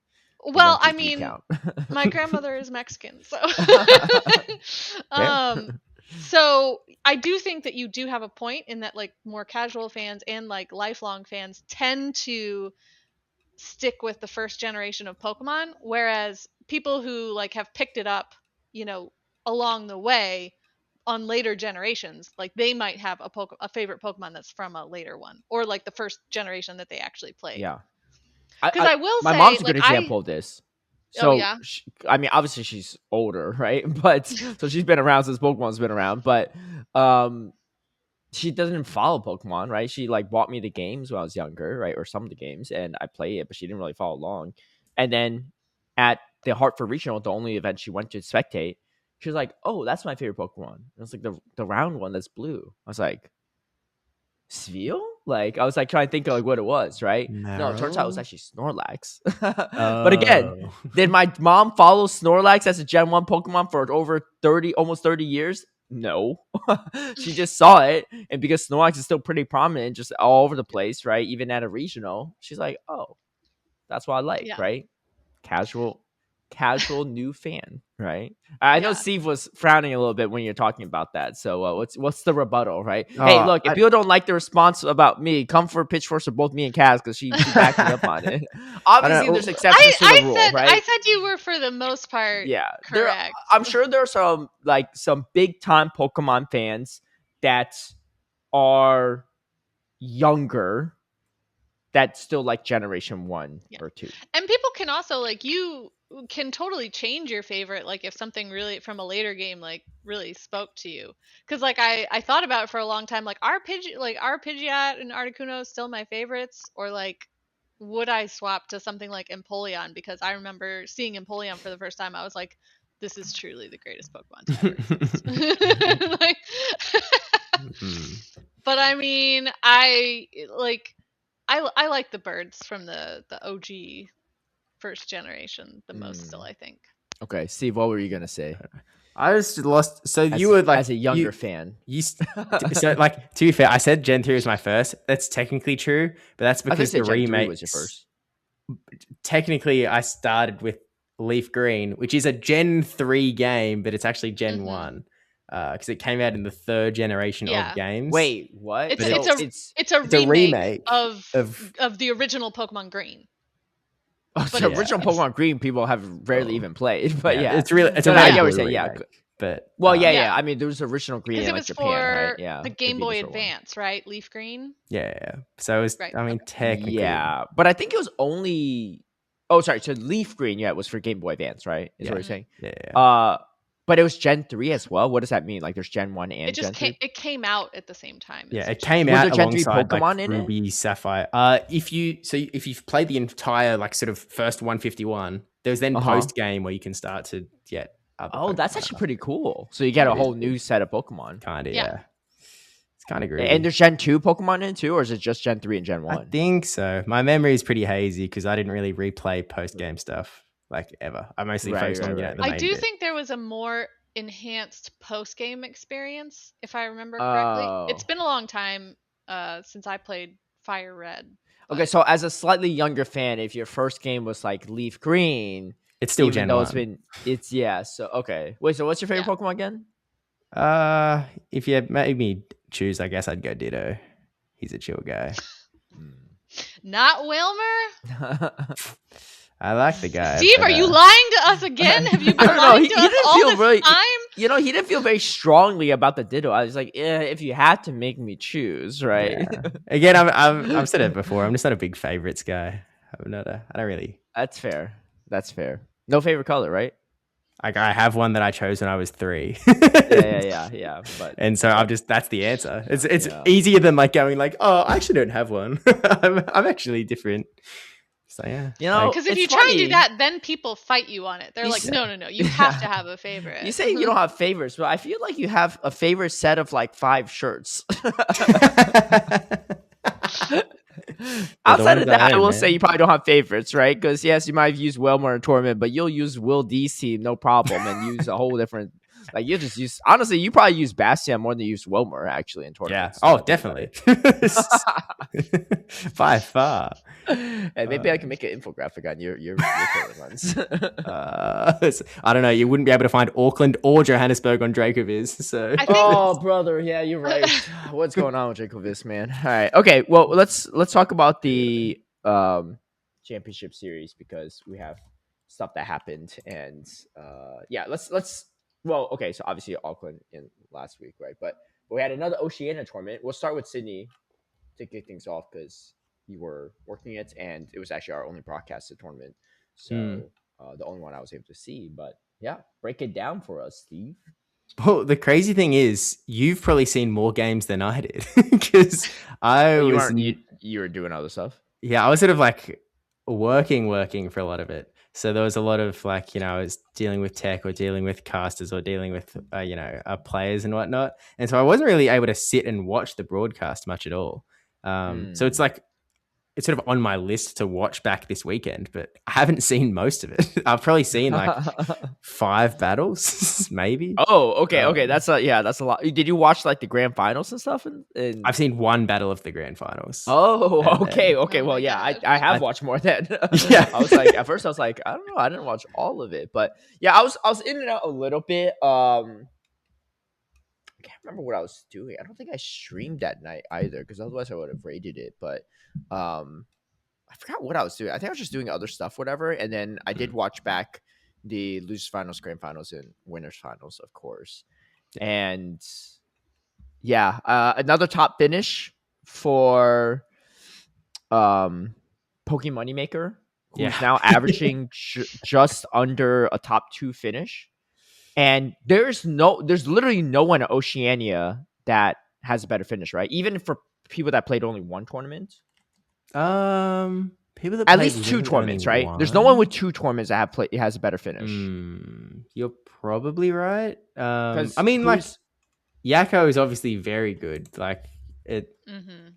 Well, I mean, my grandmother is Mexican, so. So I do think that you do have a point in that, more casual fans and lifelong fans tend to stick with the first generation of Pokemon, whereas people who have picked it up, along the way on later generations, they might have a favorite Pokemon that's from a later one, or the first generation that they actually played. Yeah, because I will my say, mom's a good example of this. So, yeah? I mean, obviously she's older, right? But so she's been around since Pokemon's been around, but she doesn't follow Pokemon, right? She bought me the games when I was younger, right? Or some of the games, and I play it, but she didn't really follow along. And then at the Hartford Regional, the only event she went to spectate, she was like, "Oh, that's my favorite Pokemon." And it's the round one that's blue. I was like, Sviel? I was trying to think of what it was, right? No, it turns out it was actually Snorlax. But again, did my mom follow Snorlax as a Gen 1 Pokemon for over almost 30 years? No. She just saw it, and because Snorlax is still pretty prominent just all over the place, right? Even at a regional, she's like, "Oh, that's what I like," right? Casual new fan, right? I know Steve was frowning a little bit when you're talking about that. So what's the rebuttal, right? Hey, look, if people don't like the response about me, come for pitchforks for both me and Kaz because she backed me up on it. Obviously, there's exceptions to the rule, right? I said you were for the most part correct. I'm sure there are some big time Pokemon fans that are younger that still like Generation 1 or 2. And people can also you can totally change your favorite if something really from a later game really spoke to you, because I thought about it for a long time, are Pidgeot and Articuno still my favorites, or would I swap to something like Empoleon, because I remember seeing Empoleon for the first time. I was like, this is truly the greatest Pokemon to ever exist. But I mean, I like the birds from the OG first generation the most still, I think. Okay, Steve, what were you gonna say? I just lost. So you were as a younger fan. So to be fair, I said Gen 3 was my first. That's technically true, but that's because the remake was your first. Technically, I started with Leaf Green, which is a Gen 3 game, but it's actually Gen 1 because it came out in the third generation of games. Wait, what? It's a remake of the original Pokemon Green. The original Pokemon Green people have rarely even played, but it's a really remake. But I mean, there was original Green in Japan, right? Yeah, the Game Boy Advance, right? Leaf Green. Yeah. So it was. Right. I mean, technically, but I think it was only. Oh, sorry. So Leaf Green, it was for Game Boy Advance, right? Is what you're saying? Yeah. But it was Gen 3 as well. What does that mean? There's Gen 1 and Gen 3? It came out at the same time. Yeah, it came out Gen 3 alongside Pokemon in Ruby, Sapphire. If you've played the entire sort of first 151, there's then post game where you can start to get other Pokemon. That's actually pretty cool. So you get a whole new set of Pokemon. Kinda, yeah. It's kind of great. And there's Gen 2 Pokemon in too, or is it just Gen 3 and Gen 1? I think so. My memory is pretty hazy because I didn't really replay post game stuff ever. I mostly focused on the main I do bit. think there was a more enhanced post-game experience, if I remember correctly. It's been a long time since I played Fire Red. Okay, so as a slightly younger fan, if your first game was like Leaf Green, it's still even Gen though 1. So okay. Wait, so what's your favorite Pokemon again? If you made me choose, I guess I'd go Ditto. He's a chill guy. Not Wilmer? I like the guy. Steve, are you lying to us again? Have you been lying to us all this time? You know, he didn't feel very strongly about the Ditto. I was like, yeah, if you had to make me choose, right? Yeah. Again, I've said it before. I'm just not a big favorites guy. I don't really. That's fair. No favorite color, right? Like I have one that I chose when I was 3. yeah. And so that's the answer. It's easier than like going like, oh, I actually don't have one. I'm actually different. So yeah, you know, because if you try and do that, then people fight you on it. They're like, no, you have to have a favorite. You say you don't have favorites, but I feel like you have a favorite set of like 5 shirts. Outside of that, I will say you probably don't have favorites, right? Because yes, you might have used Wilmer in tournament, but you'll use Will D's team no problem and use a whole different. Like you just use. Honestly, you probably use Bastion more than you use Wilmer actually in tournament. Yeah. Oh, definitely. By far. And maybe I can make an infographic on your ones. I don't know. You wouldn't be able to find Auckland or Johannesburg on Dracoviz. So. Brother, yeah, you're right. What's going on with Dracoviz, man? All right, okay. Well, let's talk about the championship series because we have stuff that happened, and let's. Well, okay. So obviously Auckland in last week, right? But we had another Oceania tournament. We'll start with Sydney to kick things off because you were working it, and it was actually our only broadcasted tournament. So the only one I was able to see. But yeah, break it down for us, Steve. Well, the crazy thing is, you've probably seen more games than I did because you were doing other stuff. Yeah, I was sort of like working for a lot of it. So there was a lot of like, I was dealing with tech or dealing with casters or dealing with, players and whatnot. And so I wasn't really able to sit and watch the broadcast much at all. So it's like, it's sort of on my list to watch back this weekend, but I haven't seen most of it. I've probably seen like 5 battles, maybe. Oh, okay. That's a lot. Did you watch like the grand finals and stuff? I've seen 1 battle of the grand finals. Oh, okay. Well, yeah, I have watched more than. Yeah, I was like, at first I was like, I don't know, I didn't watch all of it, but yeah, I was in and out a little bit. I can't remember what I was doing. I don't think I streamed that night either, because otherwise I would have rated it. But I forgot what I was doing. I think I was just doing other stuff, whatever. And then I did watch back the losers finals, grand finals, and winners finals, of course. And yeah, another top finish for Pokemon Moneymaker, who's now averaging just under a top 2 finish. And there's literally no one in Oceania that has a better finish, right? Even for people that played only 1 tournament. People that at least 2 tournaments, right? There's no one with 2 tournaments that has a better finish. You're probably right. I mean, like Yakko is obviously very good. Like it.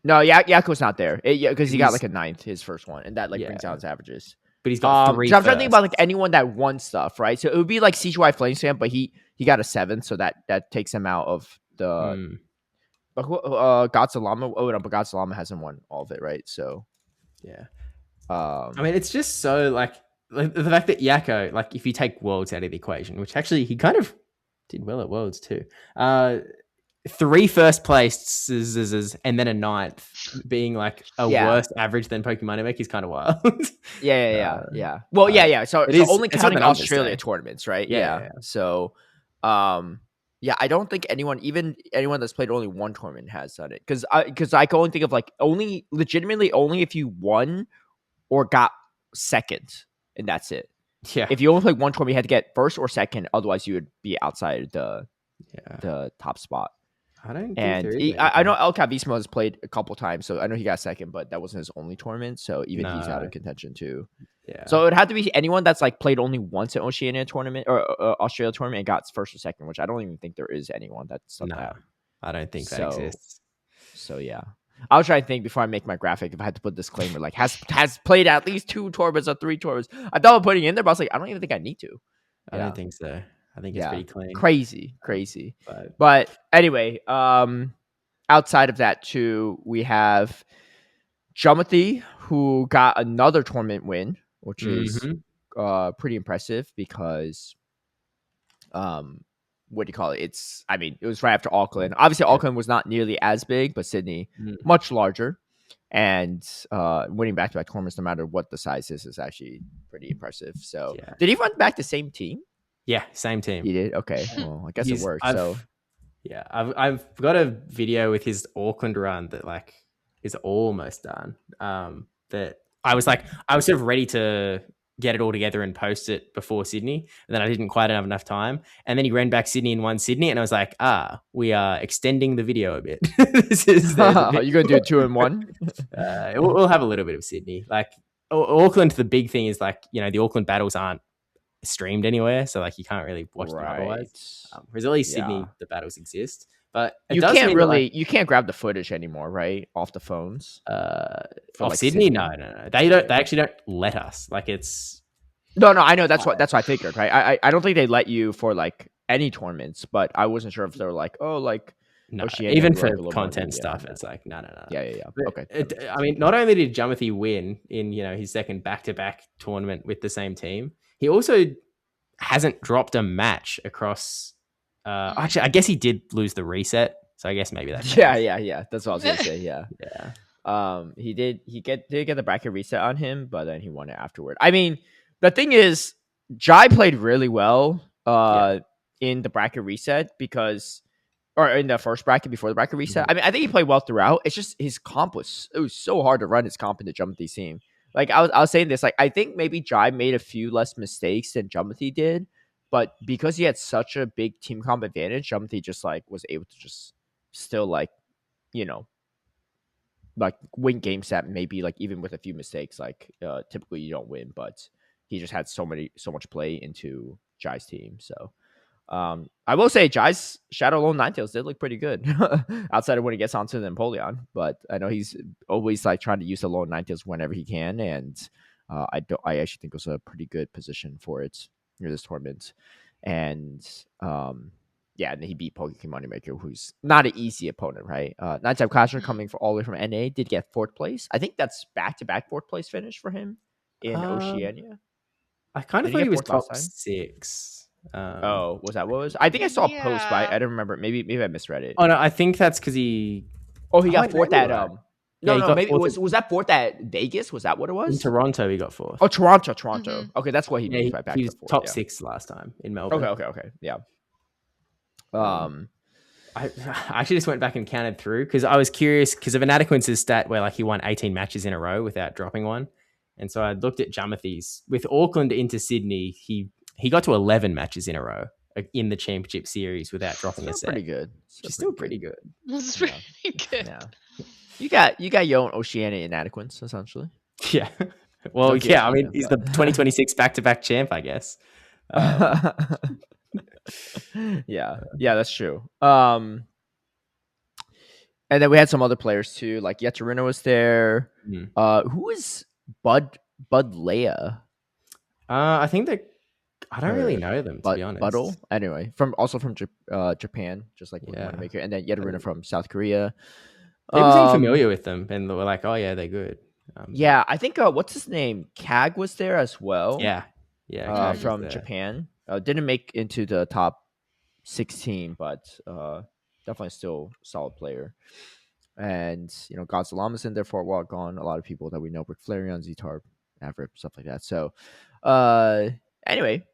No, Yakko's not there because he got like a 9th his first one, and that like brings down his averages. But he's got 3. I'm trying to think about like anyone that won stuff, right? So it would be like CGY Flameslam, but he got a 7th, so that takes him out of the. But Godsalama, but Godsalama hasn't won all of it, right? So yeah. I mean, it's just so like the fact that Yakko, like if you take Worlds out of the equation, which actually he kind of did well at Worlds too. 3 first places and then a 9th being like a worse average than Pokemon Moneymaker is kind of wild. Yeah. Well, yeah. So only counting Australia tournaments, right? Yeah. So, I don't think anyone that's played only 1 tournament has done it because I can only think of like only if you won or got 2nd, and that's it. Yeah. If you only played 1 tournament, you had to get 1st or 2nd. Otherwise, you would be outside the top spot. I don't. I know El Cavismo has played a couple times, so I know he got 2nd, but that wasn't his only tournament. So even he's out of contention too. Yeah. So it would have to be anyone that's like played only once an Oceania tournament or Australia tournament and got 1st or 2nd, which I don't even think there is anyone that's done that. I don't think that exists. So yeah. I'll try to think before I make my graphic if I had to put disclaimer like has played at least 2 tournaments or 3 tournaments. I thought of putting it in there, but I was like, I don't even think I need to. I don't think so. I think it's pretty clean. Crazy. But anyway, outside of that too, we have Jumothy, who got another tournament win, which is pretty impressive because what do you call it? It was right after Auckland. Obviously, Auckland was not nearly as big, but Sydney much larger. And winning back-to-back tournaments, no matter what the size is actually pretty impressive. So, did he run back the same team? Yeah, same team. He did. Okay, well, I guess it worked. I've got a video with his Auckland run that like is almost done. That I was sort of ready to get it all together and post it before Sydney, and then I didn't quite have enough time. And then he ran back Sydney and won Sydney, and I was like, we are extending the video a bit. You're gonna do 2 in 1? We'll have a little bit of Sydney. Like Auckland, the big thing is like the Auckland battles aren't streamed anywhere, so like you can't really watch them otherwise. Whereas at least Sydney, the battles exist. But you can't grab the footage anymore, right? Off the phones. Off Sydney? No. They actually don't let us. Like it's No, I know that's what I figured, right? I don't think they let you for like any tournaments, but I wasn't sure if they were like, no, even for like content stuff, it's like no. Yeah. Okay. Not only did Jumothy win in his second back-to-back tournament with the same team, he also hasn't dropped a match across. Actually, I guess he did lose the reset, so I guess maybe that. Yeah. That's what I was gonna say. Yeah. He did get the bracket reset on him, but then he won it afterward. I mean, the thing is, Jai played really well in the bracket reset or in the first bracket before the bracket reset. I mean, I think he played well throughout. It's just his comp was so hard to run his comp into Jumothy's team. Like I was saying this, like I think maybe Jai made a few less mistakes than Jumothy did, but because he had such a big team comp advantage, Jumothy just like was able to just still like win games that maybe like even with a few mistakes, like typically you don't win, but he just had so much play into Jai's team. So I will say Jai's Shadow Lone Ninetales did look pretty good outside of when he gets onto the Empoleon, but I know he's always like trying to use the Lone Ninetales whenever he can, and I actually think it was a pretty good position for it near this tournament. And and then he beat Pokemon Moneymaker, who's not an easy opponent, right? Nighttime Clasher coming all the way from NA did get 4th place. I think that's back-to-back 4th place finish for him in Oceania. I kind of thought he was top 6. Was that what it was? I think I saw a post, but I don't remember. Maybe I misread it. Oh no, I think that's because he. Oh, he got 4th at maybe was that 4th at Vegas? Was that what it was? In Toronto, he got 4th. Oh, Toronto. Mm-hmm. Okay, that's what he moved back. He was top 6 last time in Melbourne. Okay, yeah. I actually just went back and counted through because I was curious because of Inadequence's stat where like he won 18 matches in a row without dropping one, and so I looked at Jumothy's with Auckland into Sydney. He got to 11 matches in a row in the championship series without dropping a set. Pretty good. Still pretty good. That's pretty good. Yeah. You got your own Oceania Inadequence essentially. Yeah. Well, I mean, he's the 2026 back-to-back champ, I guess. Yeah, that's true. And then we had some other players too, like Yetarina was there. Who is Bud Leia? I think I don't really know them, to be honest. Buddle? Anyway, from Japan, just like Moneymaker, and then Yetarina from South Korea. People seem familiar with them, and they were like, "Oh yeah, they're good." I think what's his name? Kag was there as well. Yeah, from Japan. Didn't make into the top 16, but definitely still solid player. And Godzillama's in there for a while gone. A lot of people that we know, Rick Flareon, Z-Tarp, Avrip, stuff like that. So anyway,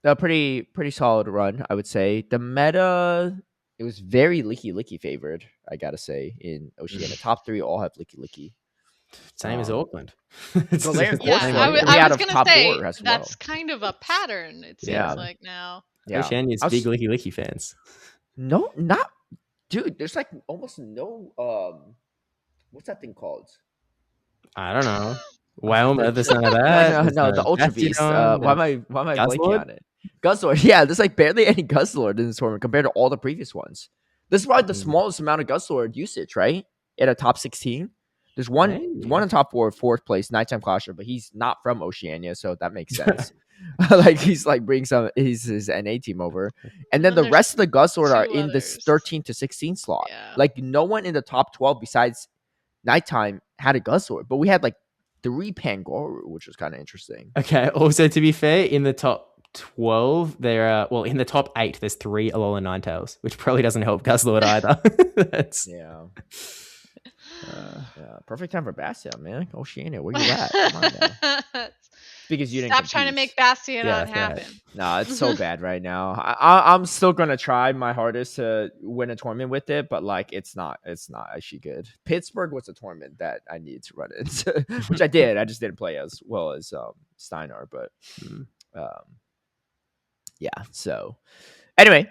a pretty solid run, I would say. The meta, it was very Lickilicky favored, I gotta say, in Oceania. Top 3 all have Lickilicky. Same as Auckland. I was going to say, that's kind of a pattern, it seems like now. Yeah. Oceania's big Lickilicky fans. No, not... Dude, there's like almost no... what's that thing called? I don't know. Wilma, there's none of that. No, the Ultra Beast. Why am I blanking on it? Guzzlord. Yeah, there's like barely any Guzzlord in this tournament compared to all the previous ones. This is probably the smallest amount of Guzzlord usage, right? In a top 16. There's one Maybe. in top fourth place, Nighttime Clasher, but he's not from Oceania, so that makes sense. Like he's like bringing his NA team over, and then the there's rest of the Guzzlord are 2 in this others. 13 to 16 slot. Yeah. Like no one in the top 12 besides Nighttime had a Guzzlord, but we had like 3 Pangoru, which was kind of interesting. Okay. Also, to be fair, in the top 12, there are in the top 8, there's 3 Alola Ninetales, which probably doesn't help Guzzlord either. That's Yeah. Perfect time for Bastion, man. Oceania, where you at? Come on now. Because you didn't Stop trying to compete. make Bastion Yeah, that's happen. right. No, it's so bad right now. I'm still gonna try my hardest to win a tournament with it, but like it's not actually good. Pittsburgh was a tournament that I needed to run into, which I did. I just didn't play as well as Steinar, but yeah. So anyway,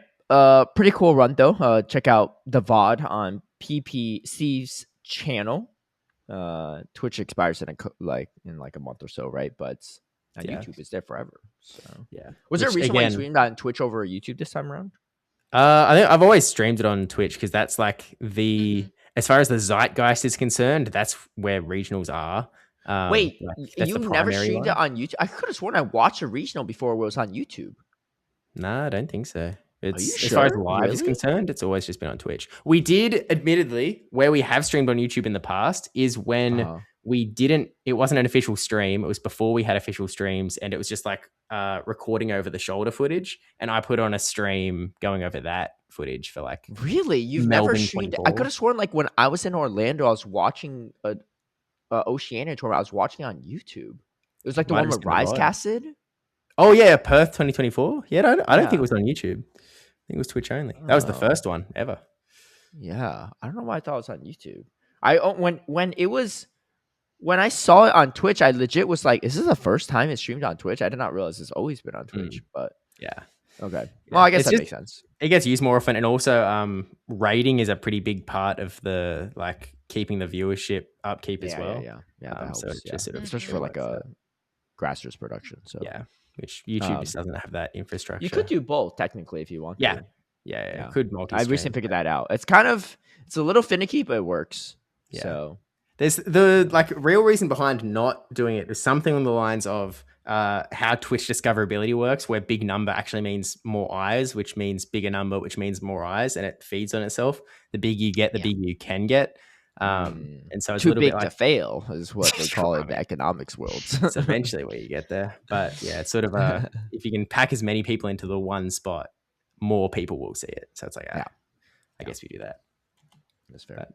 pretty cool run though. Check out the VOD on PPC's channel. Twitch expires in a month or so, right? But on YouTube, it's there forever. So yeah. was there a reason why you streamed on Twitch over YouTube this time around? I think I've always streamed it on Twitch because that's like as far as the zeitgeist is concerned, that's where regionals are. Wait, that's you never streamed it on YouTube? I could have sworn I watched a regional before it was on YouTube. No, I don't think so. It's sure? As far as live is concerned, it's always just been on Twitch. We did, admittedly, where we have streamed on YouTube in the past is when we didn't. It wasn't an official stream. It was before we had official streams, and it was just like recording over the shoulder footage. And I put on a stream going over that footage for like. Really, you've Melbourne never streamed? 24. I could have sworn like when I was in Orlando, I was watching a Oceania tournament. I was watching on YouTube. It was like the one where Rise casted. Oh yeah, Perth 2024. Yeah, I don't think it was on YouTube. I think it was Twitch only. That was the first one ever. Yeah, I don't know why I thought it was on YouTube. When I saw it on Twitch, I legit was like, "Is this the first time it's streamed on Twitch?" I did not realize it's always been on Twitch. But yeah, okay. Well, I guess that makes sense. It gets used more often, and also rating is a pretty big part of the like keeping the viewership upkeep as well. Yeah. That helps. So just sort of especially for like a grassroots production. So yeah. Which YouTube just doesn't have that infrastructure. You could do both technically if you want. Yeah. Could multi-stream. I recently figured that out. It's a little finicky, but it works. Yeah. So there's the like real reason behind not doing it is something on the lines of how Twitch discoverability works, where big number actually means more eyes, which means bigger number, which means more eyes, and it feeds on itself. The bigger you get, the bigger you can get. And so it's too a little big bit to fail is what they call it in the economics world. It's eventually where you get there. But yeah, it's sort of if you can pack as many people into the one spot, more people will see it. So it's like, I guess we do that. That's fair.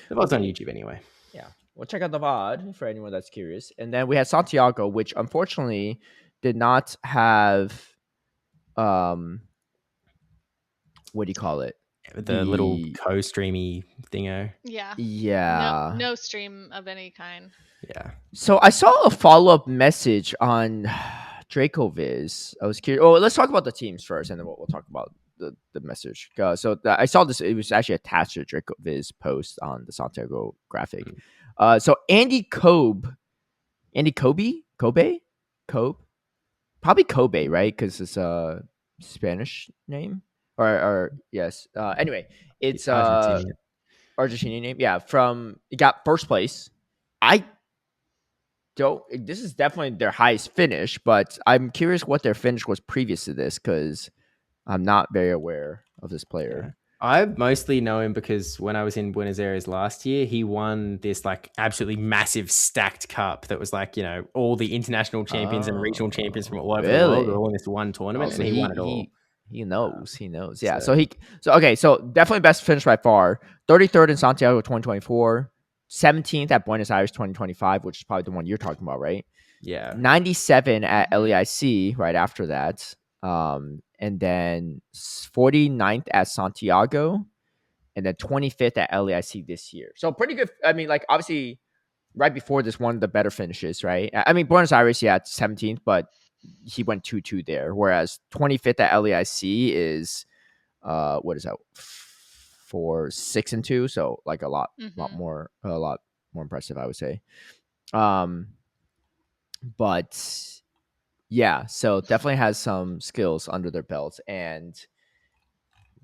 The VOD's on YouTube anyway. Yeah. Well, check out the VOD for anyone that's curious. And then we had Santiago, which unfortunately did not have what do you call it? The little co-streamy thingo. Yeah. Yeah. No stream of any kind. Yeah. So I saw a follow-up message on Dracoviz. I was curious. Oh, let's talk about the teams first, and then we'll talk about the message. I saw this. It was actually attached to Dracoviz post on the Santiago graphic. So Andy Kobe, probably Kobe, right? Because it's a Spanish name. Or yes. Anyway, it's Argentinian name. Yeah, he got first place. This is definitely their highest finish, but I'm curious what their finish was previous to this because I'm not very aware of this player. Yeah. I mostly know him because when I was in Buenos Aires last year, he won this like absolutely massive stacked cup that was like, all the international champions and regional champions from all over the world were all in this one tournament, and he won it all. He knows. Yeah. So definitely best finish by far. 33rd in Santiago 2024, 17th at Buenos Aires 2025, which is probably the one you're talking about, right? Yeah. 97 at LEIC right after that. And then 49th at Santiago, and then 25th at LEIC this year. So pretty good. I mean, like obviously right before this, one of the better finishes, right? I mean, Buenos Aires, 17th, but he went 2-2 there. Whereas 25th at LEIC is, what is that? 6-2. So like a lot more impressive, I would say. But yeah, so definitely has some skills under their belts. And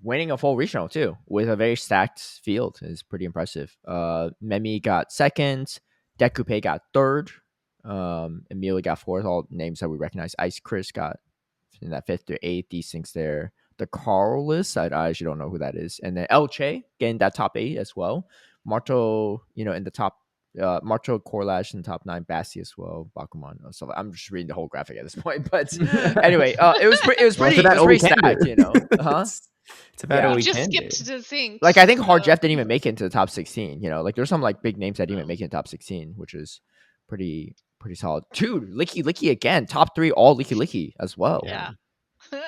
winning a full regional too with a very stacked field is pretty impressive. Memi got second, Decoupe got third, Amelia got fourth. All names that we recognize. Ice Chris got in that 5th to 8th. These things there. The Carlos, I actually don't know who that is, and then Elche getting that top 8 as well. Marto, in the top. Marto Corlash in the top 9, Bassi as well, Bakuman. So I'm just reading the whole graphic at this point, but anyway, it was pretty stacked, huh? It's about all we just can skipped do. to think. Like I think Hard Jeff didn't even make it into the top 16. Like there's some like big names that didn't even make it into top 16, which is pretty solid. Dude, Lickilicky again, top 3 all Lickilicky as well. Yeah.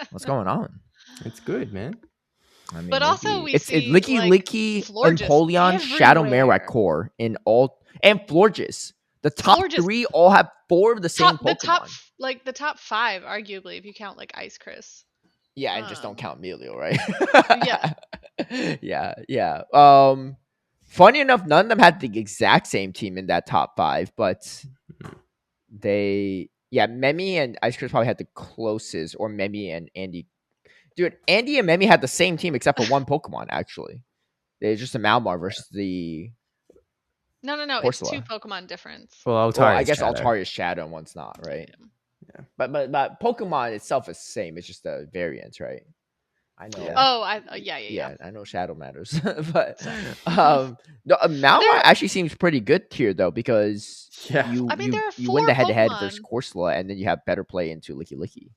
What's going on? It's good, man. I mean, but also it's Lickilicky, Empoleon, Shadow Marowak core in all, and Florges. The top Florges, 3 all have 4 of the same Pokemon. The top 5, arguably, if you count like Ice Chris. Yeah, and just don't count Melio, right? Yeah. Yeah. Funny enough, none of them had the exact same team in that top 5, but Memi and Ice Chris probably had the closest, or Memi and Andy. Dude, Andy and Memi had the same team except for one Pokemon, actually. They're just a Malmar versus the... No. It's 2 Pokemon difference. Well, I guess Altaria's Shadow and one's not, right? Yeah. But Pokemon itself is the same. It's just a variant, right? I know. Yeah. Oh, yeah. I know Shadow matters, but Malmar actually seems pretty good here though, because you win the head-to-head versus Corsola, and then you have better play into Lickilicky.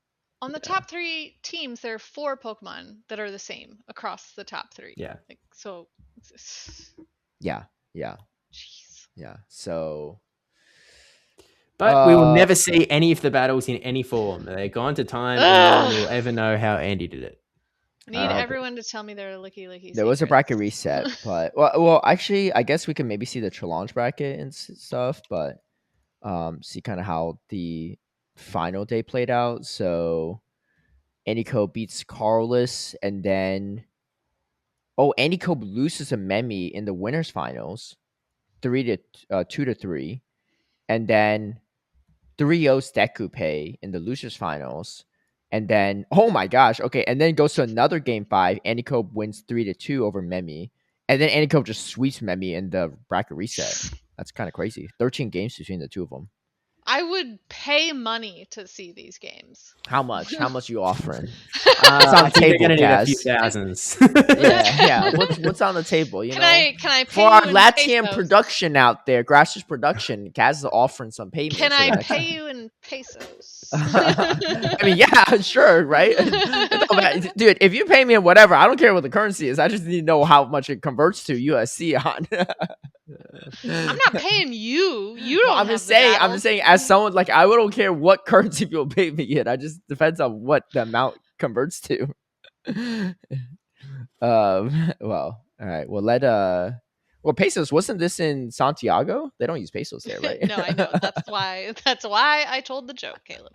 On the top 3 teams, there are 4 Pokemon that are the same across the top 3. Yeah. So. Yeah. Jeez. Yeah. So. But we will never see any of the battles in any form. They're gone to time, and no one will ever know how Andy did it. I need everyone to tell me their Lickilicky. There was a bracket reset, but well, actually, I guess we can maybe see the challenge bracket and stuff, but see kind of how the final day played out. So Anyco beats Carlos, and then Anyco loses to Memi in the winners finals, 2-3, and then 3-0 Decoupe in the losers finals. And then, oh my gosh, okay, and then it goes to another game 5. Anyco wins 3-2 over Memi, and then Anyco just sweeps Memi in the bracket reset. That's kind of crazy. 13 games between the two of them. I would pay money to see these games. How much? How much are you offering? What's on the table, Kaz? A few thousands. Yeah. What's on the table? Can I pay for our Latium production out there, Grassroots production? Kaz is offering some payment. Can I pay you in pesos? I mean, yeah, sure, right? Dude, if you pay me in whatever, I don't care what the currency is. I just need to know how much it converts to USC on. I'm not paying you. You don't. I'm just saying, as someone like I don't care what currency people pay me in. I just depends on what the amount converts to. Well, all right. Well, pesos, wasn't this in Santiago? They don't use pesos there, right? No, I know. That's why I told the joke, Caleb.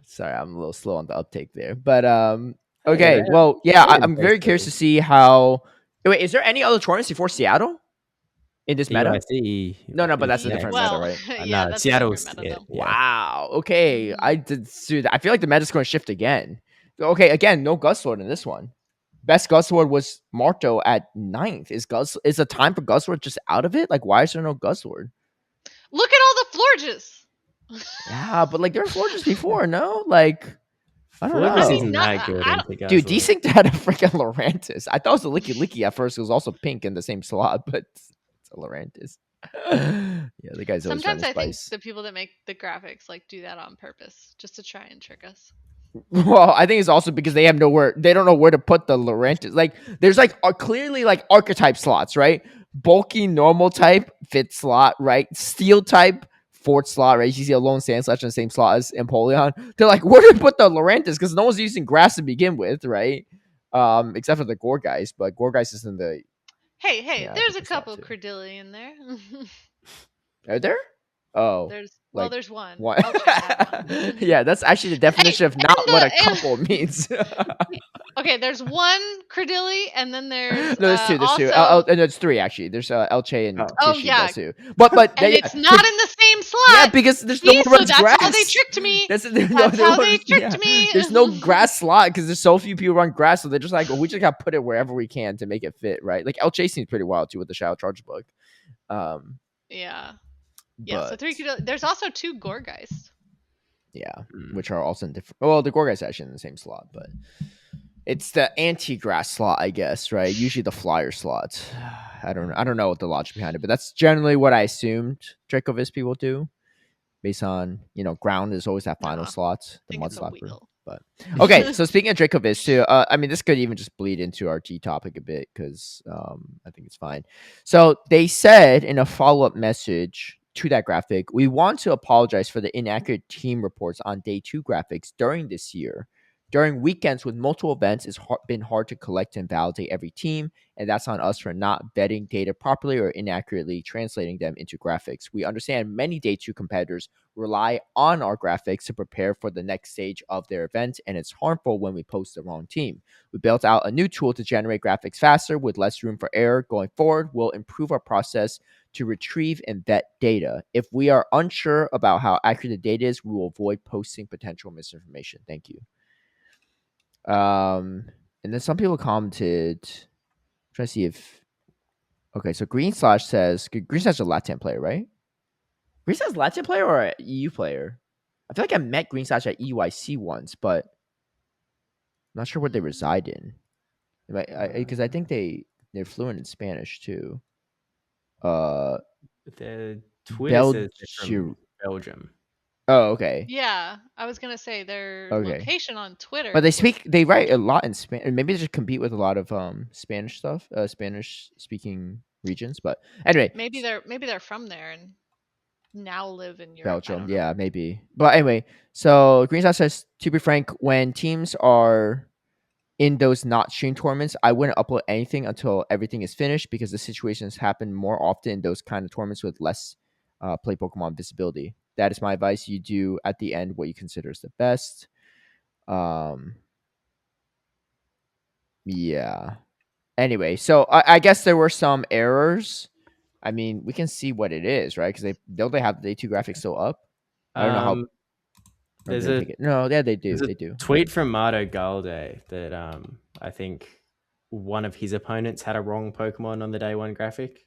Sorry, I'm a little slow on the uptake there. But okay. Well, yeah, I'm very curious to see how. Wait, is there any other tournaments before Seattle in this meta? EUIC. No, but that's a different meta, right? Yeah, no, Seattle's. Wow. Okay, dude, I feel like the meta's going to shift again. Okay, again, no Guzzlord in this one. Best Guzzlord was Marto at 9th. Is the time for Guzzlord just out of it? Like, why is there no Guzzlord? Look at all the Florges. Yeah, but like there were Florges before, no? Like, I don't know. Isn't that good, dude, Desync had a freaking Lurantis. I thought it was a Lickilicky at first. It was also pink in the same slot, but it's a Lurantis. Yeah, the guy's always sometimes I think the people that make the graphics like do that on purpose just to try and trick us. Well, I think it's also because they don't know where to put the Lurantis. Like, there's like clearly like archetype slots, right? Bulky normal type fit slot, right? Steel type fourth slot, right? You see a lone Sandslash in the same slot as Empoleon. They're like, where do we put the Lurantis? Because no one's using grass to begin with, right? Except for the Gourgeist, but Gourgeist is in the. Hey, there's a couple Credilli in there. Are there? Oh, there's one. Yeah, that's actually the definition of not what a couple means. Okay, Okay, there's one Credilli, and then there's No, there's two. There's two. also. No, it's three actually. There's Elche and Oh Tishy yeah, too. But and yeah, it's not in the same slot. yeah, because there's no See, one so runs that's grass. how they tricked me. That's how they tricked me. There's no grass slot because there's so few people run grass, so they're just like, we just gotta put it wherever we can to make it fit, right? Like Elche seems pretty wild too with the Shadow Charge book. Yeah. But, so 3 Credilli. There's also 2 Gorgeist. Yeah, which are also in different. Well, the Gorgeist actually in the same slot, but it's the anti-grass slot, I guess, right? Usually the flyer slot. I don't know what the logic behind it, but that's generally what I assumed Dracoviz people do, based on ground is always that final slot, the mud slapper. But okay, so speaking of Dracoviz too, I mean this could even just bleed into our G topic a bit because I think it's fine. So they said in a follow-up message to that graphic, we want to apologize for the inaccurate team reports on day 2 graphics during this year. During weekends with multiple events, it's been hard to collect and validate every team, and that's on us for not vetting data properly or inaccurately translating them into graphics. We understand many day 2 competitors rely on our graphics to prepare for the next stage of their event, and it's harmful when we post the wrong team. We built out a new tool to generate graphics faster with less room for error. Going forward, we'll improve our process to retrieve and vet data. If we are unsure about how accurate the data is, we will avoid posting potential misinformation. Thank you. And then some people commented, trying to see if okay, so Green Slash says Green Slash is a Latin player, right? Green Slash is a Latin player or an EU player? I feel like I met Green Slash at EUIC once, but I'm not sure where they reside in. Because I think they're fluent in Spanish too. Their Twitter says they're from Belgium. Oh, okay. Yeah, I was gonna say their location on Twitter. But they write a lot in Spanish. Maybe they just compete with a lot of Spanish stuff, Spanish speaking regions. But anyway, maybe they're from there and now live in Europe. Belgium, yeah, maybe. But anyway, so Green Slash says, to be frank, when teams are in those not stream tournaments, I wouldn't upload anything until everything is finished because the situations happen more often in those kind of tournaments with less play Pokemon visibility. That is my advice. You do at the end what you consider is the best. Yeah. Anyway, so I guess there were some errors. I mean, we can see what it is, right? Because they have the day 2 graphics still up. I don't know how. There's they do. They do. Tweet from Marto Galde that I think one of his opponents had a wrong Pokemon on the day 1 graphic.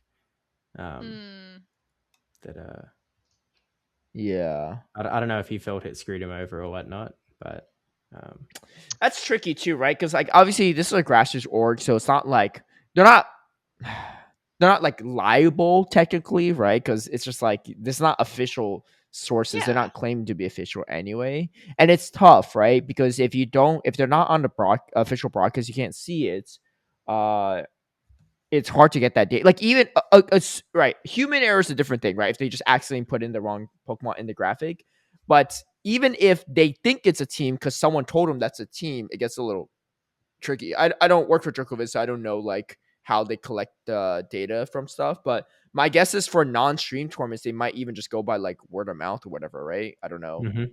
Yeah. I don't know if he felt it screwed him over or whatnot, but that's tricky too, right? Because like obviously this is a grassroots org, so it's not like they're not like liable technically, right? Because it's just like this is not official sources. They're not claiming to be official anyway, and it's tough, right? Because if they're not on the official broadcast, you can't see it. It's hard to get that data. Like even right, human error is a different thing, right? If they just accidentally put in the wrong Pokemon in the graphic, but even if they think it's a team because someone told them that's a team, it gets a little tricky. I don't work for Dracoviz, so I don't know like how they collect the data from stuff. But my guess is for non-stream tournaments, they might even just go by like word of mouth or whatever, right? I don't know. Mm-hmm.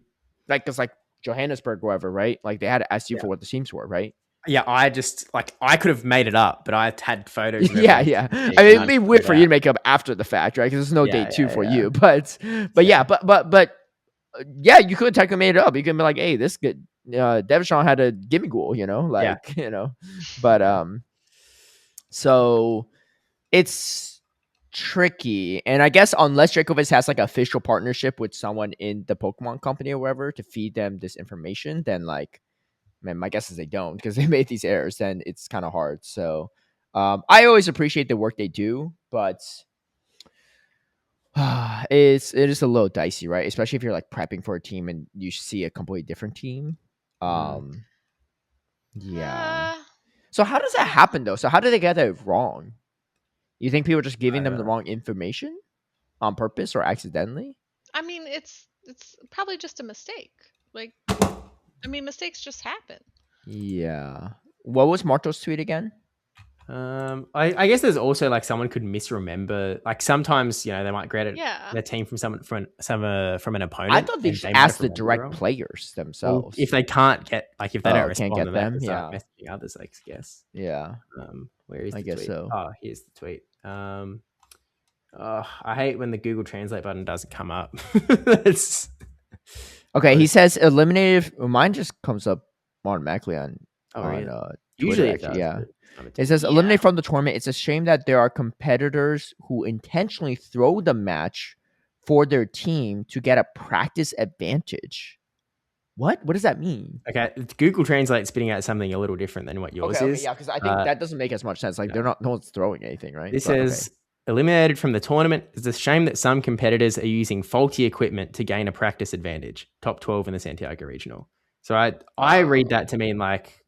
Like because like Johannesburg, or whatever, right? Like they had to ask you for what the teams were, right? Yeah, I just I could have made it up, but I had photos. Yeah. I mean, it'd be weird for you to make up after the fact, right? Because there's no day 2 for you. But yeah, you could technically made it up. You could be like, hey, this good. Devishon had a gimme ghoul, but so it's tricky, and I guess unless Dracoviz has like an official partnership with someone in the Pokemon company or whatever to feed them this information, then like, man, my guess is they don't because they made these errors. Then it's kind of hard. So I always appreciate the work they do, but it is a little dicey, right? Especially if you're like prepping for a team and you see a completely different team. Yeah. So how does that happen though? So how do they get that wrong? You think people are just giving them the wrong information on purpose or accidentally? I mean, it's probably just a mistake. Like, I mean, mistakes just happen. Yeah. What was Marto's tweet again? I guess there's also like someone could misremember. Like sometimes they might grade their team from someone from an opponent. I thought they should ask the direct players themselves. Well, if they can't get if they don't respond, can't get then them. they have to start messaging others. I guess. Yeah. Where is the guess tweet? so. Oh, here's the tweet. I hate when the Google Translate button doesn't come up. Okay, he says eliminated. Mine just comes up automatically on really? Twitter, Usually it does. Yeah. It says eliminate from the tournament. It's a shame that there are competitors who intentionally throw the match for their team to get a practice advantage. What does that mean? Okay, Google Translate spitting out something a little different than what yours is. Yeah, because I think that doesn't make as much sense. Like no one's throwing anything, right? This says eliminated from the tournament. It's a shame that some competitors are using faulty equipment to gain a practice advantage. Top 12 in the Santiago Regional. So I read that to mean like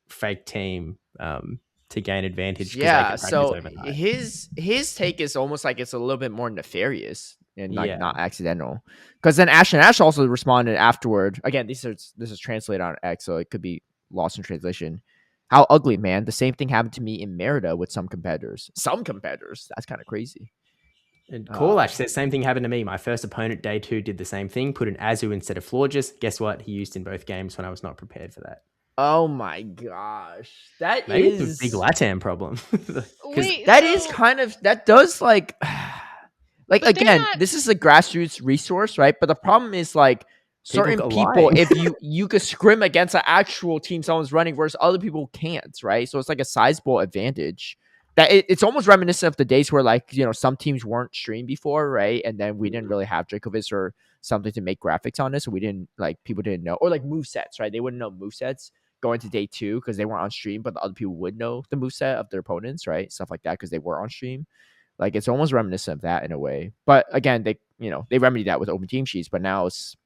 fake team to gain advantage. Yeah. So his take is almost like it's a little bit more nefarious and like not accidental. Because then Ashton Ash also responded afterward. Again, this is translated on X, so it could be lost in translation. How ugly, man. The same thing happened to me in Merida with some competitors. That's kind of crazy. And Corlash says, same thing happened to me. My first opponent, day 2, did the same thing. Put an Azu instead of Florges. Guess what? He used in both games when I was not prepared for that. Oh my gosh. Maybe it's a big LATAM problem. That does like again, this is a grassroots resource, right? But the problem is like certain people, if you could scrim against an actual team someone's running versus other people can't, right? So it's like a sizable advantage. That it's almost reminiscent of the days where like some teams weren't streamed before, right? And then we didn't really have Dracoviz or something to make graphics on this, so we didn't people didn't know, or like movesets, right? They wouldn't know movesets going to day 2 because they weren't on stream, but the other people would know the moveset of their opponents, right? Stuff like that because they were on stream. Like it's almost reminiscent of that in a way. But again, they remedied that with open team sheets, but now it's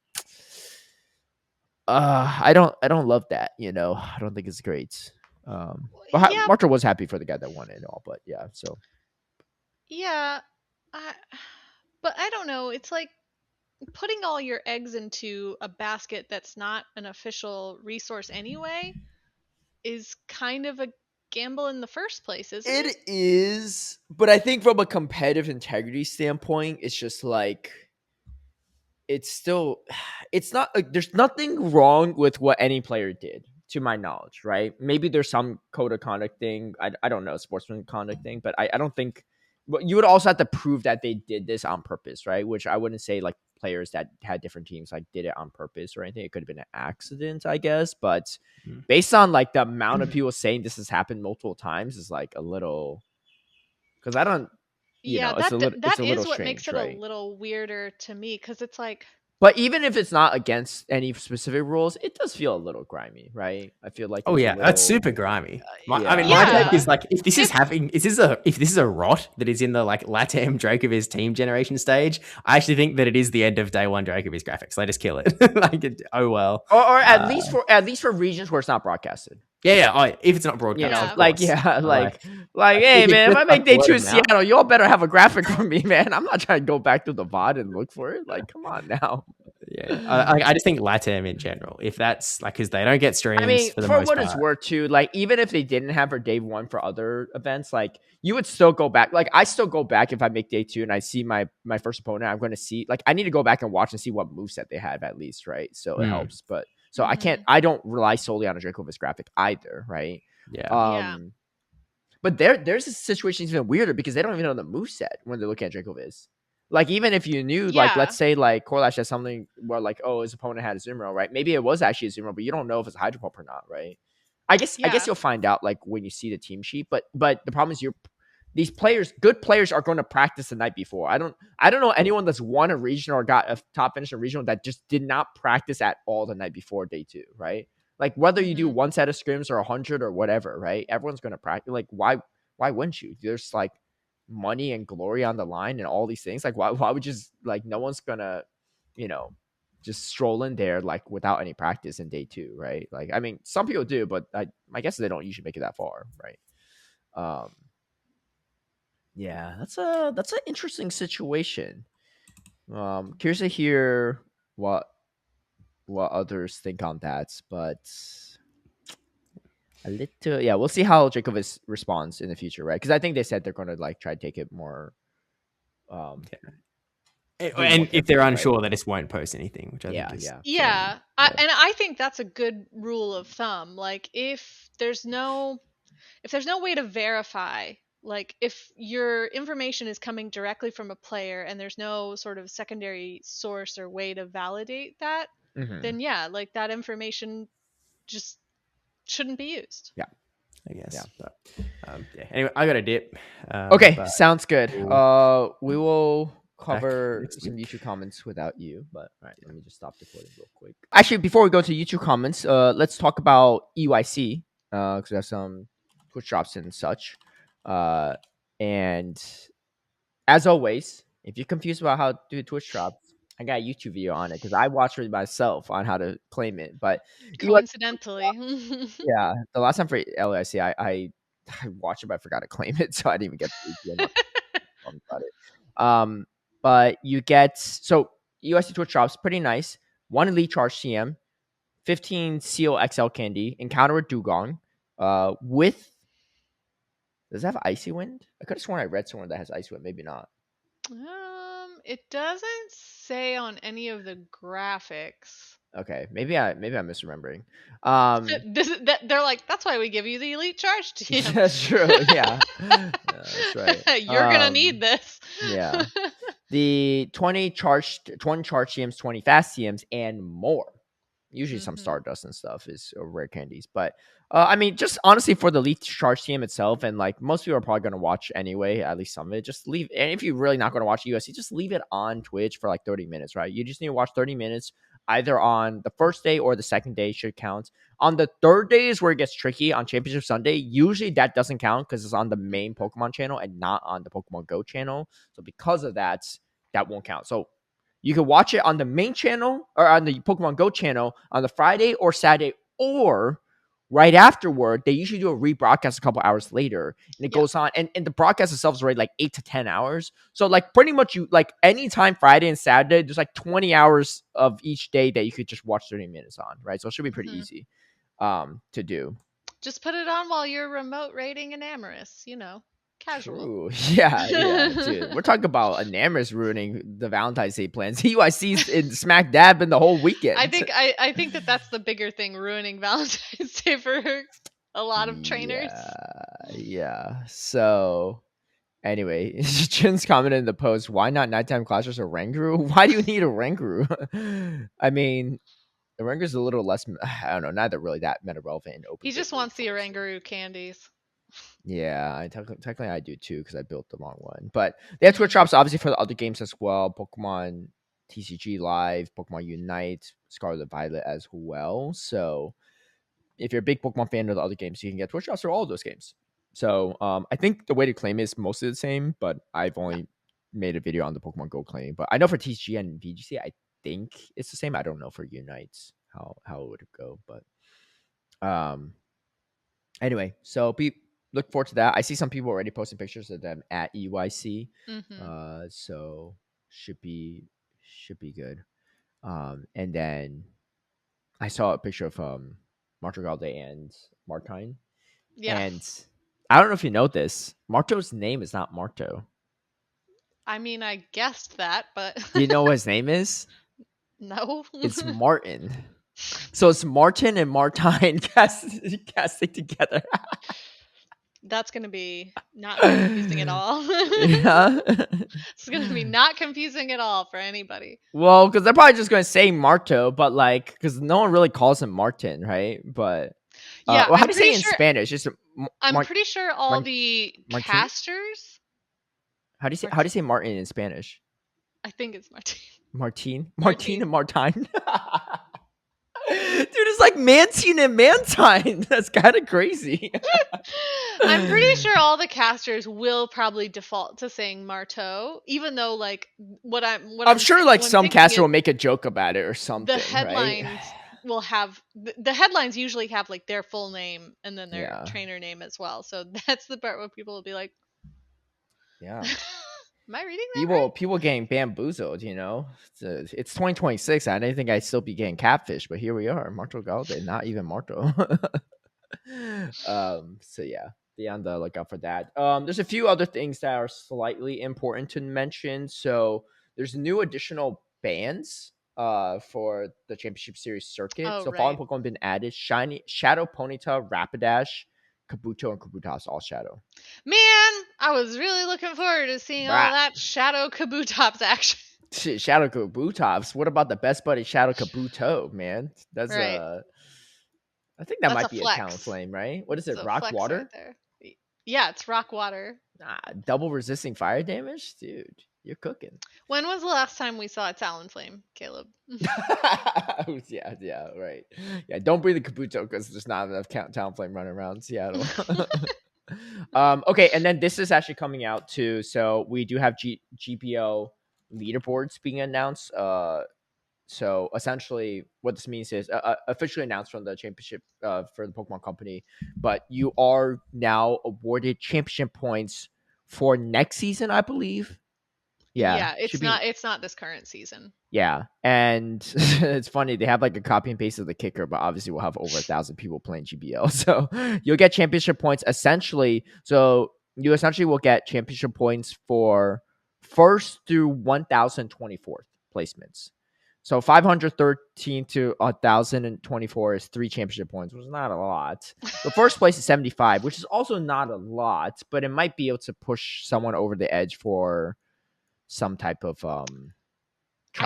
I don't love that, I don't think it's great. But Martra was happy for the guy that won it and all, but yeah, so but I don't know, it's like putting all your eggs into a basket that's not an official resource anyway is kind of a gamble in the first place, isn't it? It is, but I think from a competitive integrity standpoint, it's just like it's not there's nothing wrong with what any player did, to my knowledge, right? Maybe there's some code of conduct thing, I don't know, sportsman conduct thing, but I don't think. But you would also have to prove that they did this on purpose, right? Which I wouldn't say like players that had different teams like did it on purpose or anything. It could have been an accident, I guess. But based on like the amount of people saying this has happened multiple times is like a little, because I don't. It's a little what strange, makes it right? a little weirder to me, because it's like. But even if it's not against any specific rules, it does feel a little grimy, right? I feel like that's super grimy. My take is like if this is a rot that is in the like LATAM Dracoviz team generation stage, I actually think that it is the end of day 1 Dracoviz graphics. They just kill it. Oh well. Or at least for regions where it's not broadcasted. Yeah. If it's not broadcast, hey man, if I make day 2 in Seattle, y'all better have a graphic for me, man. I'm not trying to go back to the VOD and look for it. Like, come on now. Yeah, I just think LATAM in general, if that's like, because they don't get streams. I mean, for what it's worth too, like even if they didn't have for day 1 for other events, like you would still go back. Like I still go back if I make day 2 and I see my first opponent, I'm going to see, like I need to go back and watch and see what moveset they have at least, right? So it helps, but. So I don't rely solely on a Dracoviz graphic either, right? Yeah. But there's a situation even weirder because they don't even know the moveset when they look at Dracoviz. Like even if you knew, like let's say like Corlash has something where like, oh, his opponent had a Zumro, right? Maybe it was actually a Zumro, but you don't know if it's a Hydro Pump or not, right? I guess you'll find out like when you see the team sheet, but the problem is these players, good players, are going to practice the night before. I don't know anyone that's won a regional or got a top finish in a regional that just did not practice at all the night before day 2, right? Like whether you do 1 set of scrims or 100 or whatever, right? Everyone's going to practice. Like why wouldn't you? There's like money and glory on the line and all these things. Like why would just like no one's gonna, just stroll in there like without any practice in day 2, right? Like I mean, some people do, but my guess is they don't usually make it that far, right? Yeah, that's an interesting situation. Curious to hear what others think on that, but A little, yeah. We'll see how Dracoviz responds in the future, right? Because I think they said they're going to like try to take it more. And if they're unsure, they just won't post anything, which I think is and I think that's a good rule of thumb. Like if there's no way to verify, like if your information is coming directly from a player and there's no sort of secondary source or way to validate that, then like that information just shouldn't be used. Yeah, I guess. Yeah. But, anyway, I got a dip. Okay, sounds good. We will cover some YouTube comments without you, but all right, let me just stop recording real quick. Actually, before we go to YouTube comments, let's talk about EUIC because we have some Twitch drops and such. And as always, if you're confused about how to do Twitch drops, I got a YouTube video on it because I watched it myself on how to claim it. But coincidentally, yeah, the last time for LIC, I watched it, but I forgot to claim it, so I didn't even get the about it. But you get USD Twitch drops pretty nice. 1 Elite Charge CM, 15 Seal XL Candy, Encounter with Dugong, with does it have Icy Wind? I could have sworn I read somewhere that has Icy Wind, maybe not. It doesn't say on any of the graphics. Okay, maybe I'm misremembering. They're like, that's why we give you the Elite Charge team. That's true. Yeah, that's right. You're gonna need this. Yeah, the 20 charge CMs, 20 fast CMs, and more. Usually some Stardust and stuff is rare candies, but I mean, just honestly for the Elite Charge CM itself, and like most people are probably gonna watch anyway, at least some of it. Just leave, and if you're really not gonna watch USC, just leave it on Twitch for like 30 minutes, right? You just need to watch 30 minutes either on the first day or the second day should count. On the third day is where it gets tricky. On Championship Sunday, usually that doesn't count because it's on the main Pokemon channel and not on the Pokemon Go channel. So because of that, that won't count. So you can watch it on the main channel or on the Pokemon Go channel on the Friday or Saturday, or right afterward. They usually do a rebroadcast a couple hours later, and it goes on. And the broadcast itself is already like 8 to 10 hours. So like pretty much you like anytime Friday and Saturday, there's like 20 hours of each day that you could just watch 30 minutes on, right? So it should be pretty easy to do. Just put it on while you're remote raiding Enamorous, casual. True. Yeah, dude. We're talking about Enamorous ruining the Valentine's Day plans. EUIC's in smack dab in the whole weekend. I think that's the bigger thing, ruining Valentine's Day for a lot of trainers. Yeah. So anyway, Jin's commented in the post, why not nighttime classes or Ranguru? Why do you need a Ranguru? I mean, the Ranguru's a little less, I don't know, neither really that meta relevant in open. He just wants the Oranguru candies. Yeah, technically I do too because I built the wrong one. But they have Twitch drops obviously for the other games as well. Pokemon TCG Live, Pokemon Unite, Scarlet Violet as well. So if you're a big Pokemon fan of the other games, you can get Twitch drops for all of those games. So I think the way to claim is mostly the same, but I've only made a video on the Pokemon Go claim. But I know for TCG and VGC, I think it's the same. I don't know for Unite how it would go, but anyway, so look forward to that. I see some people already posting pictures of them at EUIC. So should be good. And then I saw a picture of Martogalde and Martine. Yeah. And I don't know if you know this. Marto's name is not Marto. I mean, I guessed that, but do you know what his name is? No. It's Martin. So it's Martin and Martine casting together. That's going to be not confusing at all. Yeah. It's going to be not confusing at all for anybody. Well, because they're probably just going to say Marto, but like, because no one really calls him Martin, right? But yeah, well, how do you say it in Spanish? I'm pretty sure all the casters. How do you say Martin in Spanish? I think it's Martin. Martin and Martine. Dude, it's like Mantine and Mantine. That's kind of crazy. I'm pretty sure all the casters will probably default to saying Marteau, even though like I'm sure like some caster will make a joke about it or something. The headlines will have the headlines usually have like their full name and then their trainer name as well. So that's the part where people will be like, yeah. Am I reading that right? People getting bamboozled, It's 2026. I didn't think I'd still be getting catfish, but here we are. Marto Galde, not even Marto. So yeah, be on the lookout for that. There's a few other things that are slightly important to mention. So there's new additional bans for the Championship Series circuit. Oh, So following right. Pokemon been added: Shiny, Shadow Ponyta, Rapidash, Kabuto, and Kabutops all Shadow. Man, I was really looking forward to seeing all that Shadow Kabutops action. Shit, Shadow Kabutops. What about the best buddy Shadow Kabuto, man? That's Right. I think that That's might a be flex. a Talonflame, right? What is It's it? a Rock flex Water? right there. Yeah, it's rock water. Double resisting fire damage? Dude, you're cooking. When was the last time we saw a Talonflame, Caleb? Yeah, right. Yeah, don't breathe the Kabuto because there's not enough Talonflame running around Seattle. Okay, and then this is actually coming out too. So we do have GPO leaderboards being announced. So essentially, what this means is officially announced from the championship for the Pokemon Company, but you are now awarded championship points for next season, I believe. Yeah, it's not this current season. Yeah, and it's funny they have like a copy and paste of the kicker, but obviously we'll have over 1,000 people playing GBL, so you'll get championship points essentially. So you essentially will get championship points for first through 1,024th placements. So 513 to 1,024 is 3 championship points, which is not a lot. The first place is 75, which is also not a lot, but it might be able to push someone over the edge for some type of I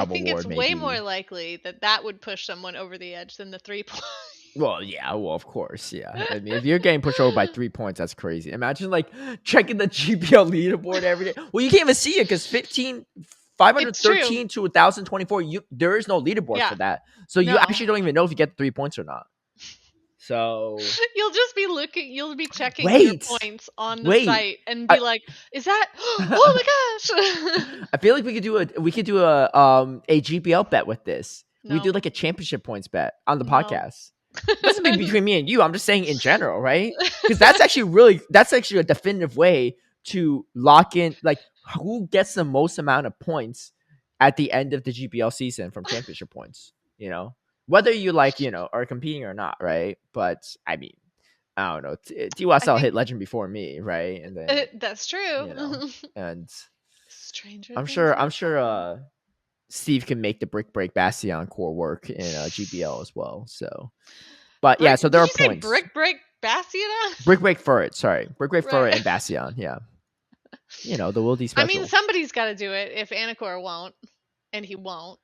think it's maybe. way more likely that would push someone over the edge than the 3 points. Well, yeah, of course, yeah. I mean, if you're getting pushed over by 3 points, that's crazy. Imagine like checking the GPL leaderboard every day. Well, you can't even see it because 513 to 1,024. There is no leaderboard for that, so you actually don't even know if you get the 3 points or not. So you'll just be looking. You'll be checking your points on the site and be like, "Is that? Oh my gosh!" I feel like we could do a GPL bet with this. No. We do like a championship points bet on the podcast. It doesn't mean between me and you. I'm just saying in general, right? Because that's actually a definitive way to lock in like who gets the most amount of points at the end of the GPL season from championship points. You know, whether you are competing or not, right? But I mean, I don't know. Twastell hit legend before me, right? And then that's true. And stranger. I'm sure. Steve can make the Brick Break Bastion core work in GBL as well. So, but yeah, so there are points. Brick Break Bastion? Brick Break Furret, sorry. Brick Break Furret and Bastion, yeah. The Wildy special. I mean, somebody's got to do it if Anacor won't, and he won't.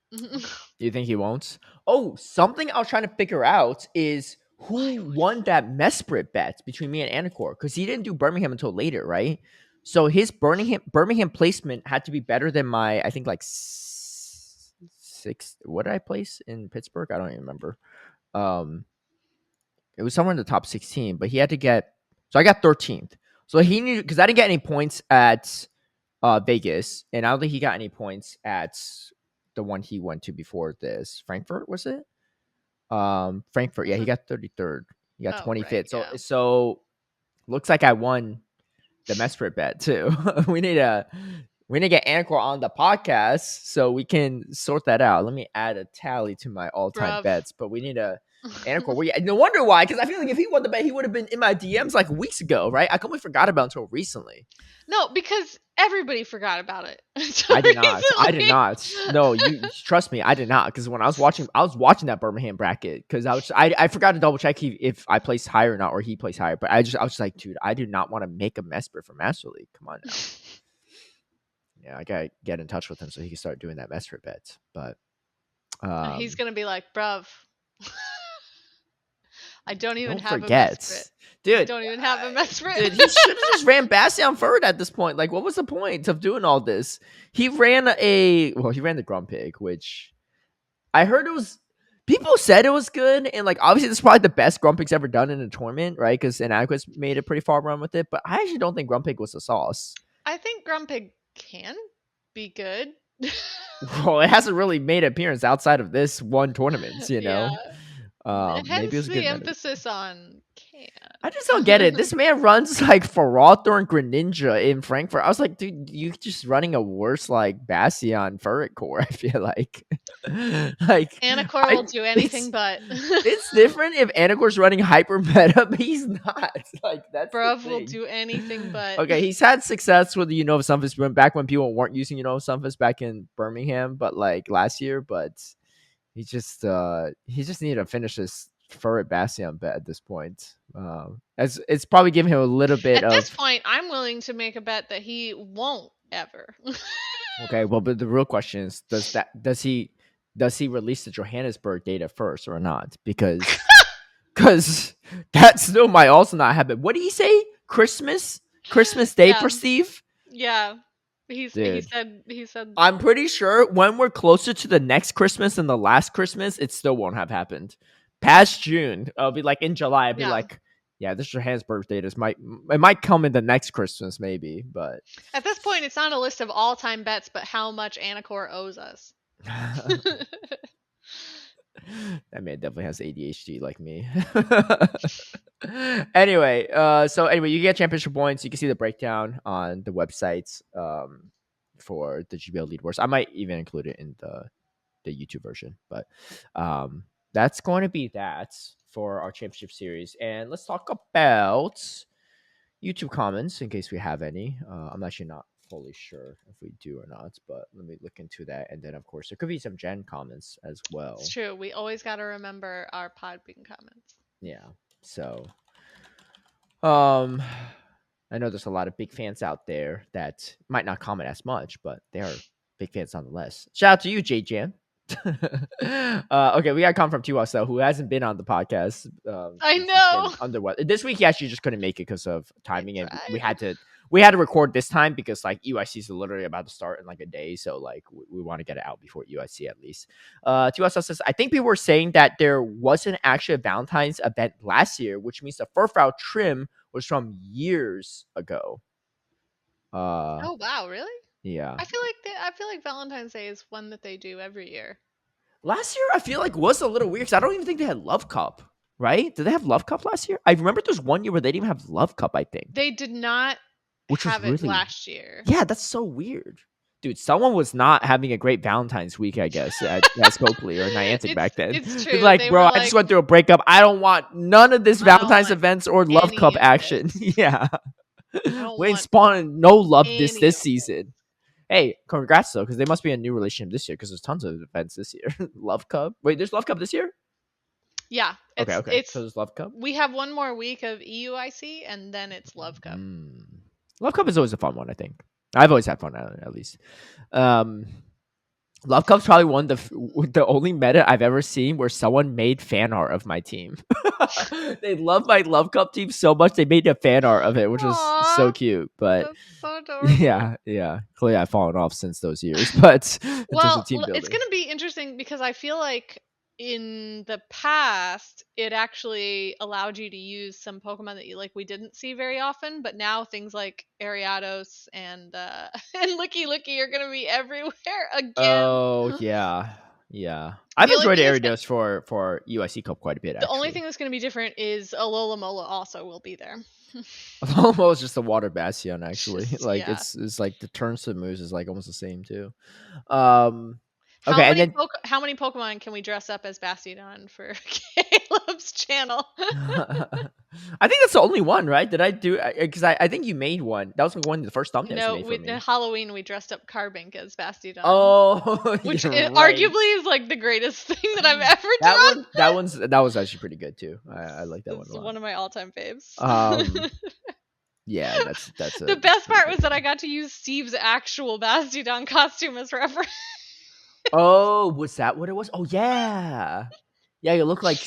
You think he won't? Oh, something I was trying to figure out is who won that Mesprit bet between me and Anacor, because he didn't do Birmingham until later, right? So his Birmingham placement had to be better than my, I think, like 6. What did I place in Pittsburgh? I don't even remember. It was somewhere in the top 16, but he had to get. So I got 13th. So he needed, because I didn't get any points at Vegas, and I don't think he got any points at the one he went to before this. Frankfurt, was it? Frankfurt. Yeah, he got 33rd. He got 25th. Right, so looks like I won the Mesprit bet too. we need to get Anacor on the podcast so we can sort that out. Let me add a tally to my all-time bets, but we need a Anacor. No wonder why, because I feel like if he won the bet, he would have been in my DMs like weeks ago, right? I completely forgot about it until recently. No, because everybody forgot about it. I did not. No, you trust me, I did not. Because when I was watching that Birmingham bracket because I forgot to double check if I placed higher or not, or he placed higher. But I was just like, dude, I do not want to make a Mesprit for Master League. Come on now. Yeah, I gotta get in touch with him so he can start doing that Mesprit bet. But he's gonna be like, bruv. I don't even have a Mesprit. Dude, I don't even have a Mesprit. Dude, he should have just ran Bastion Furret at this point. Like, what was the point of doing all this? He ran the Grumpig, which I heard people said it was good, and like obviously this is probably the best Grumpig's ever done in a tournament, right? Because Inadequate's made a pretty far run with it, but I actually don't think Grumpig was the sauce. I think Grumpig can be good. Well, it hasn't really made an appearance outside of this one tournament, you know? Maybe it Hence was a good the meta. emphasis on can. I just don't get it. This man runs like Feralthor and Greninja in Frankfurt. I was like, dude, you just running a worse like Bastion Furret core. I feel like, Anacor will do anything but. It's different if Anacor's running hyper meta, but he's not. Like that's Bruv the will thing. do anything but. Okay, he's had success with the Sunfist back when people weren't using Sunfist back in Birmingham, but like last year. But he just needed to finish this Furret Bastion bet at this point. As it's probably giving him a little bit At of. this point, I'm willing to make a bet that he won't ever. Okay, well, but the real question is, does he release the Johannesburg data first or not? Because that still might also not happen. What did he say? Christmas Day Yeah. for Steve? Yeah. He Dude. said I'm pretty sure when we're closer to the next Christmas than the last Christmas, it still won't have happened. Past June, I'll be like in July, I'll be like, yeah, this Johannesburg data might come in the next Christmas, maybe, but at this point it's not a list of all-time bets, but how much Anacor owes us. That man definitely has ADHD like me. Anyway, you get championship points. You can see the breakdown on the websites for the GBL Lead Wars. I might even include it in the YouTube version, but that's going to be that for our championship series. And let's talk about YouTube comments in case we have any. I'm actually not fully sure if we do or not, but let me look into that. And then, of course, there could be some Gen comments as well. It's true. We always got to remember our Podbean comments. Yeah. So, I know there's a lot of big fans out there that might not comment as much, but they are big fans nonetheless. Shout out to you, J Jam. Okay, we got a comment from Twastell, who hasn't been on the podcast. I know. Under what this week he actually just couldn't make it because of timing, and we had to record this time because like EUIC is literally about to start in like a day, so like we want to get it out before EUIC at least. Twastell says, I think people were saying that there wasn't actually a Valentine's event last year, which means the profile trim was from years ago. Oh wow, really? Yeah. I feel like Valentine's Day is one that they do every year. Last year, I feel like was a little weird because I don't even think they had Love Cup, right? Did they have Love Cup last year? I remember there's one year where they didn't even have Love Cup, I think. They did not have it last year. Yeah, that's so weird. Dude, someone was not having a great Valentine's week, I guess, at Scopely or Niantic back then. It's true. Like, bro, I just went through a breakup. I don't want none of this Valentine's events or Love Cup action. Yeah. We ain't spawning no love this season. Hey, congrats though, because there must be a new relationship this year because there's tons of events this year. Love Cup. Wait, there's Love Cup this year? Yeah. Okay. So there's Love Cup? We have one more week of EUIC and then it's Love Cup. Love Cup is always a fun one, I think. I've always had fun at least. Love Cup's probably one of the only meta I've ever seen where someone made fan art of my team. They love my Love Cup team so much they made a fan art of it, which was so cute. But that's so adorable. Yeah. Clearly, I've fallen off since those years. But well, it's going to be interesting because I feel like in the past it actually allowed you to use some Pokemon that we didn't see very often, but now things like Ariados and Lickilicky are going to be everywhere again. Oh yeah. I've enjoyed Ariados for EUIC Cup quite a bit. The only thing that's going to be different is Alola Mola also will be there. Alola Mola is just a water bastion actually. It's like the turns to the moves is like almost the same too. How many Pokemon can we dress up as Bastiodon for Caleb's channel? I think that's the only one, right? Did I do? Because I think you made one. That was one of the first thumbnails you made for me. In Halloween we dressed up Carbink as Bastiodon. Oh, which arguably is like the greatest thing that I've ever done. That was actually pretty good too. I like that one a lot. One of my all-time faves. Yeah, that's the best part was that I got to use Steve's actual Bastiodon costume as reference. Oh, was that what it was? Oh, yeah. Yeah, you look like...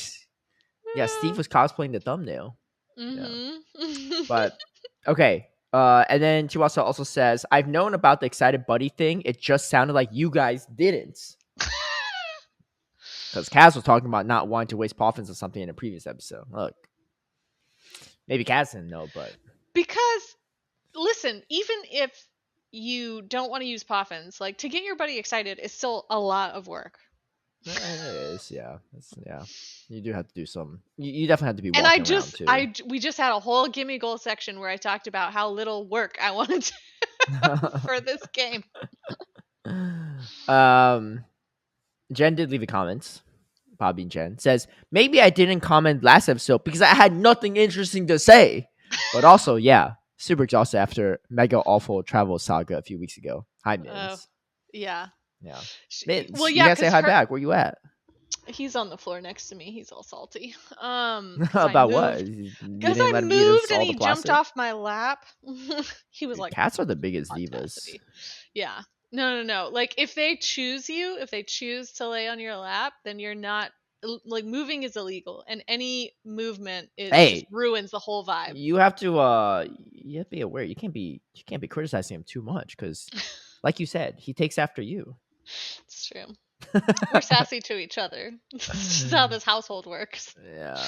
Yeah, Steve was cosplaying the thumbnail. Mm-hmm. Yeah. But, okay. And then Chiwasa also says, I've known about the excited buddy thing. It just sounded like you guys didn't. Because Kaz was talking about not wanting to waste Poffins or something in a previous episode. Look. Maybe Kaz didn't know, but... Because, listen, even if you don't want to use Poffins, like, to get your buddy excited is still a lot of work. It is, yeah. Yeah. You do have to do some. You definitely have to be And walking around too. we just had a whole gimme goal section where I talked about how little work I wanted to for this game. Jen did leave a comment. Bobby and Jen says, maybe I didn't comment last episode because I had nothing interesting to say. But also, yeah, super exhausted after mega awful travel saga a few weeks ago. Hi, Mins. Yeah. Yeah. Mins, well, you gotta say hi back. Where you at? He's on the floor next to me. He's all salty. About what? Because I moved and he jumped off my lap. He was like, cats are the biggest divas. Yeah. No. Like, if they choose to lay on your lap, then you're not, like, moving is illegal, and any movement just ruins the whole vibe. You have to be aware. You can't be criticizing him too much because, like you said, he takes after you. It's true. We're sassy to each other. This is how this household works. Yeah.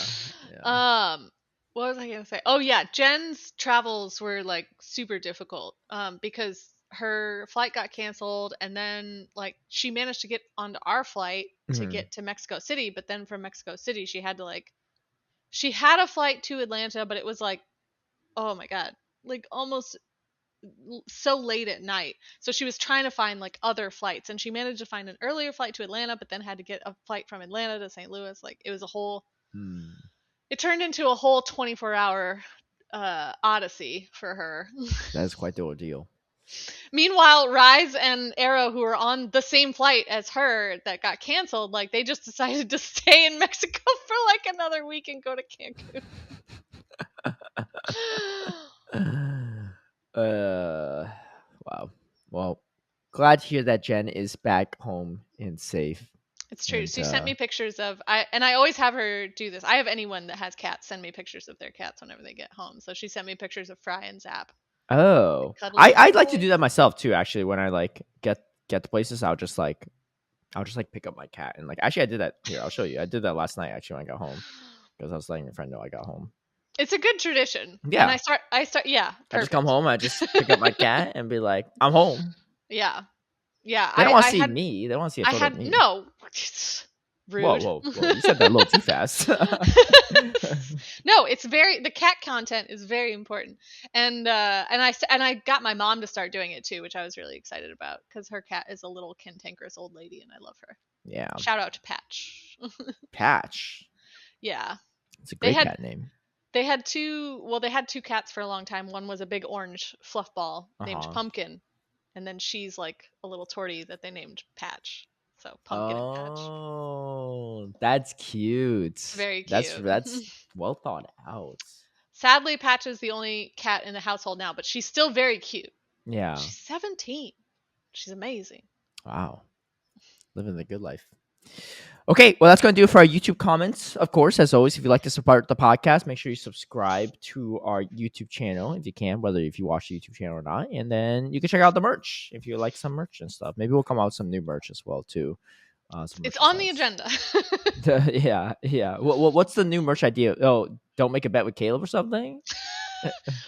What was I gonna say? Oh yeah, Jen's travels were like super difficult. Because her flight got canceled, and then like she managed to get onto our flight to get to Mexico City, but then from Mexico City she had a flight to Atlanta, but it was like, oh my god, like almost so late at night. So she was trying to find like other flights, and she managed to find an earlier flight to Atlanta, but then had to get a flight from Atlanta to St. Louis. Like, it was a whole it turned into a whole 24-hour odyssey for her. That's quite the ordeal. Meanwhile, Rise and Arrow, who were on the same flight as her that got canceled, like, they just decided to stay in Mexico for like another week and go to Cancun. Wow. Well, glad to hear that Jen is back home and safe. It's true. She sent me pictures of I always have her do this. I have anyone that has cats send me pictures of their cats whenever they get home. So she sent me pictures of Fry and Zap. Oh, I'd like to do that myself too. Actually, when I like get to places, I'll just pick up my cat and like. Actually, I did that here. I'll show you. I did that last night actually when I got home because I was letting a friend know I got home. It's a good tradition. Yeah. And I start. Yeah. Perfect. I just come home. I just pick up my cat and be like, I'm home. Yeah. Yeah. They don't want to see me. They want to see a photo of me. No. Rude. Whoa. You said that a little too fast. No, the cat content is very important. And I got my mom to start doing it too, which I was really excited about because her cat is a little cantankerous old lady and I love her. Yeah. Shout out to Patch. Patch. Yeah. It's a great cat name. They had two cats for a long time. One was a big orange fluff ball named Pumpkin. And then she's like a little tortie that they named Patch. So Pumpkin and Patch. Oh, that's cute. Very cute. That's well thought out. Sadly, Patch is the only cat in the household now, but she's still very cute. Yeah. She's 17. She's amazing. Wow. Living the good life. Okay, well, that's going to do it for our YouTube comments. Of course, as always, if you'd like to support the podcast, make sure you subscribe to our YouTube channel if you can, whether if you watch the YouTube channel or not. And then you can check out the merch if you like some merch and stuff. Maybe we'll come out with some new merch as well, too. It's on the agenda. Yeah. What's the new merch idea? Oh, don't make a bet with Caleb or something?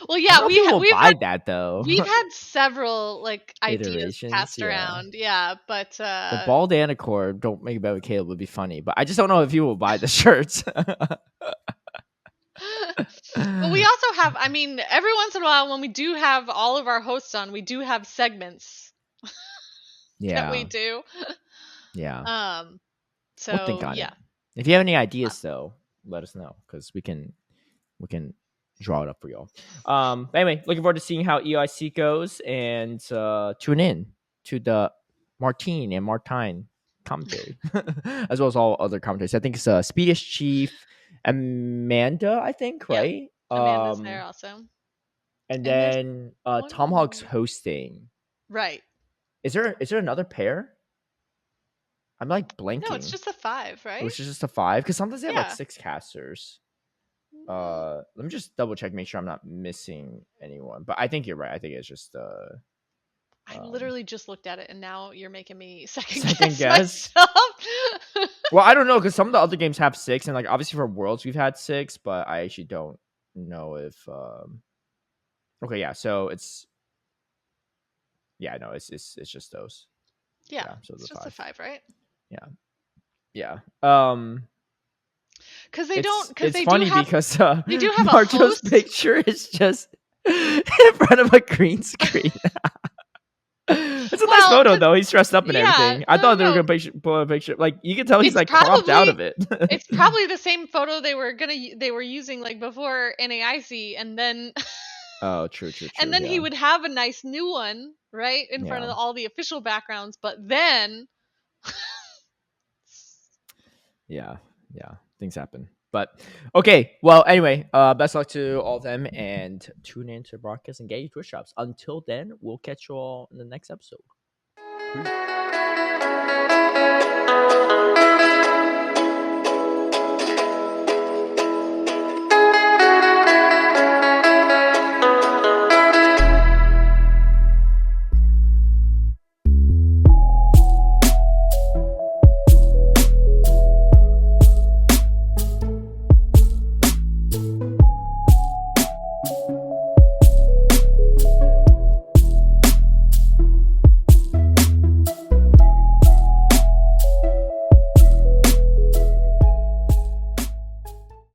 Well, yeah, we've buy that though. We've had several like ideas passed around, yeah, but the bald anacord, don't make a bet with Caleb would be funny, but I just don't know if you will buy the shirts. But we also have, I mean, every once in a while when we do have all of our hosts on, we do have segments. Yeah, that we do. Yeah. So we'll think on it. If you have any ideas, though, let us know because we can draw it up for y'all. But anyway, looking forward to seeing how EUIC goes and tune in to the Martine and Martine commentary as well as all other commentaries. I think it's Speedish Chief, Amanda, I think, right? Amanda's there also. And then Tomahawk's hosting. Right. Is there another pair? I'm like blanking. No, it's just a 5, right? It's just a 5 because sometimes they have like 6 casters. Let me just double check, make sure I'm not missing anyone. But I think you're right. I think it's just I literally just looked at it and now you're making me second guess myself. Well, I don't know because some of the other games have 6 and like obviously for Worlds we've had 6, but I actually don't know if okay, yeah, so it's it's just those. Yeah, so it's just a 5, right? Yeah. Yeah. Because they don't. Because It's they funny do have. because They do have a Marjo's host. picture is just in front of a green screen. It's a nice photo though. He's dressed up and everything. I thought they were gonna pull a picture. Like you can tell he's like cropped out of it. It's probably the same photo they were using like before NAIC, and then oh, true. and then he would have a nice new one right in front of all the official backgrounds, but then yeah, things happen. But okay, well, anyway, best luck to all of them, and tune in to broadcast and get your Twitch shops. Until then, we'll catch you all in the next episode. Peace.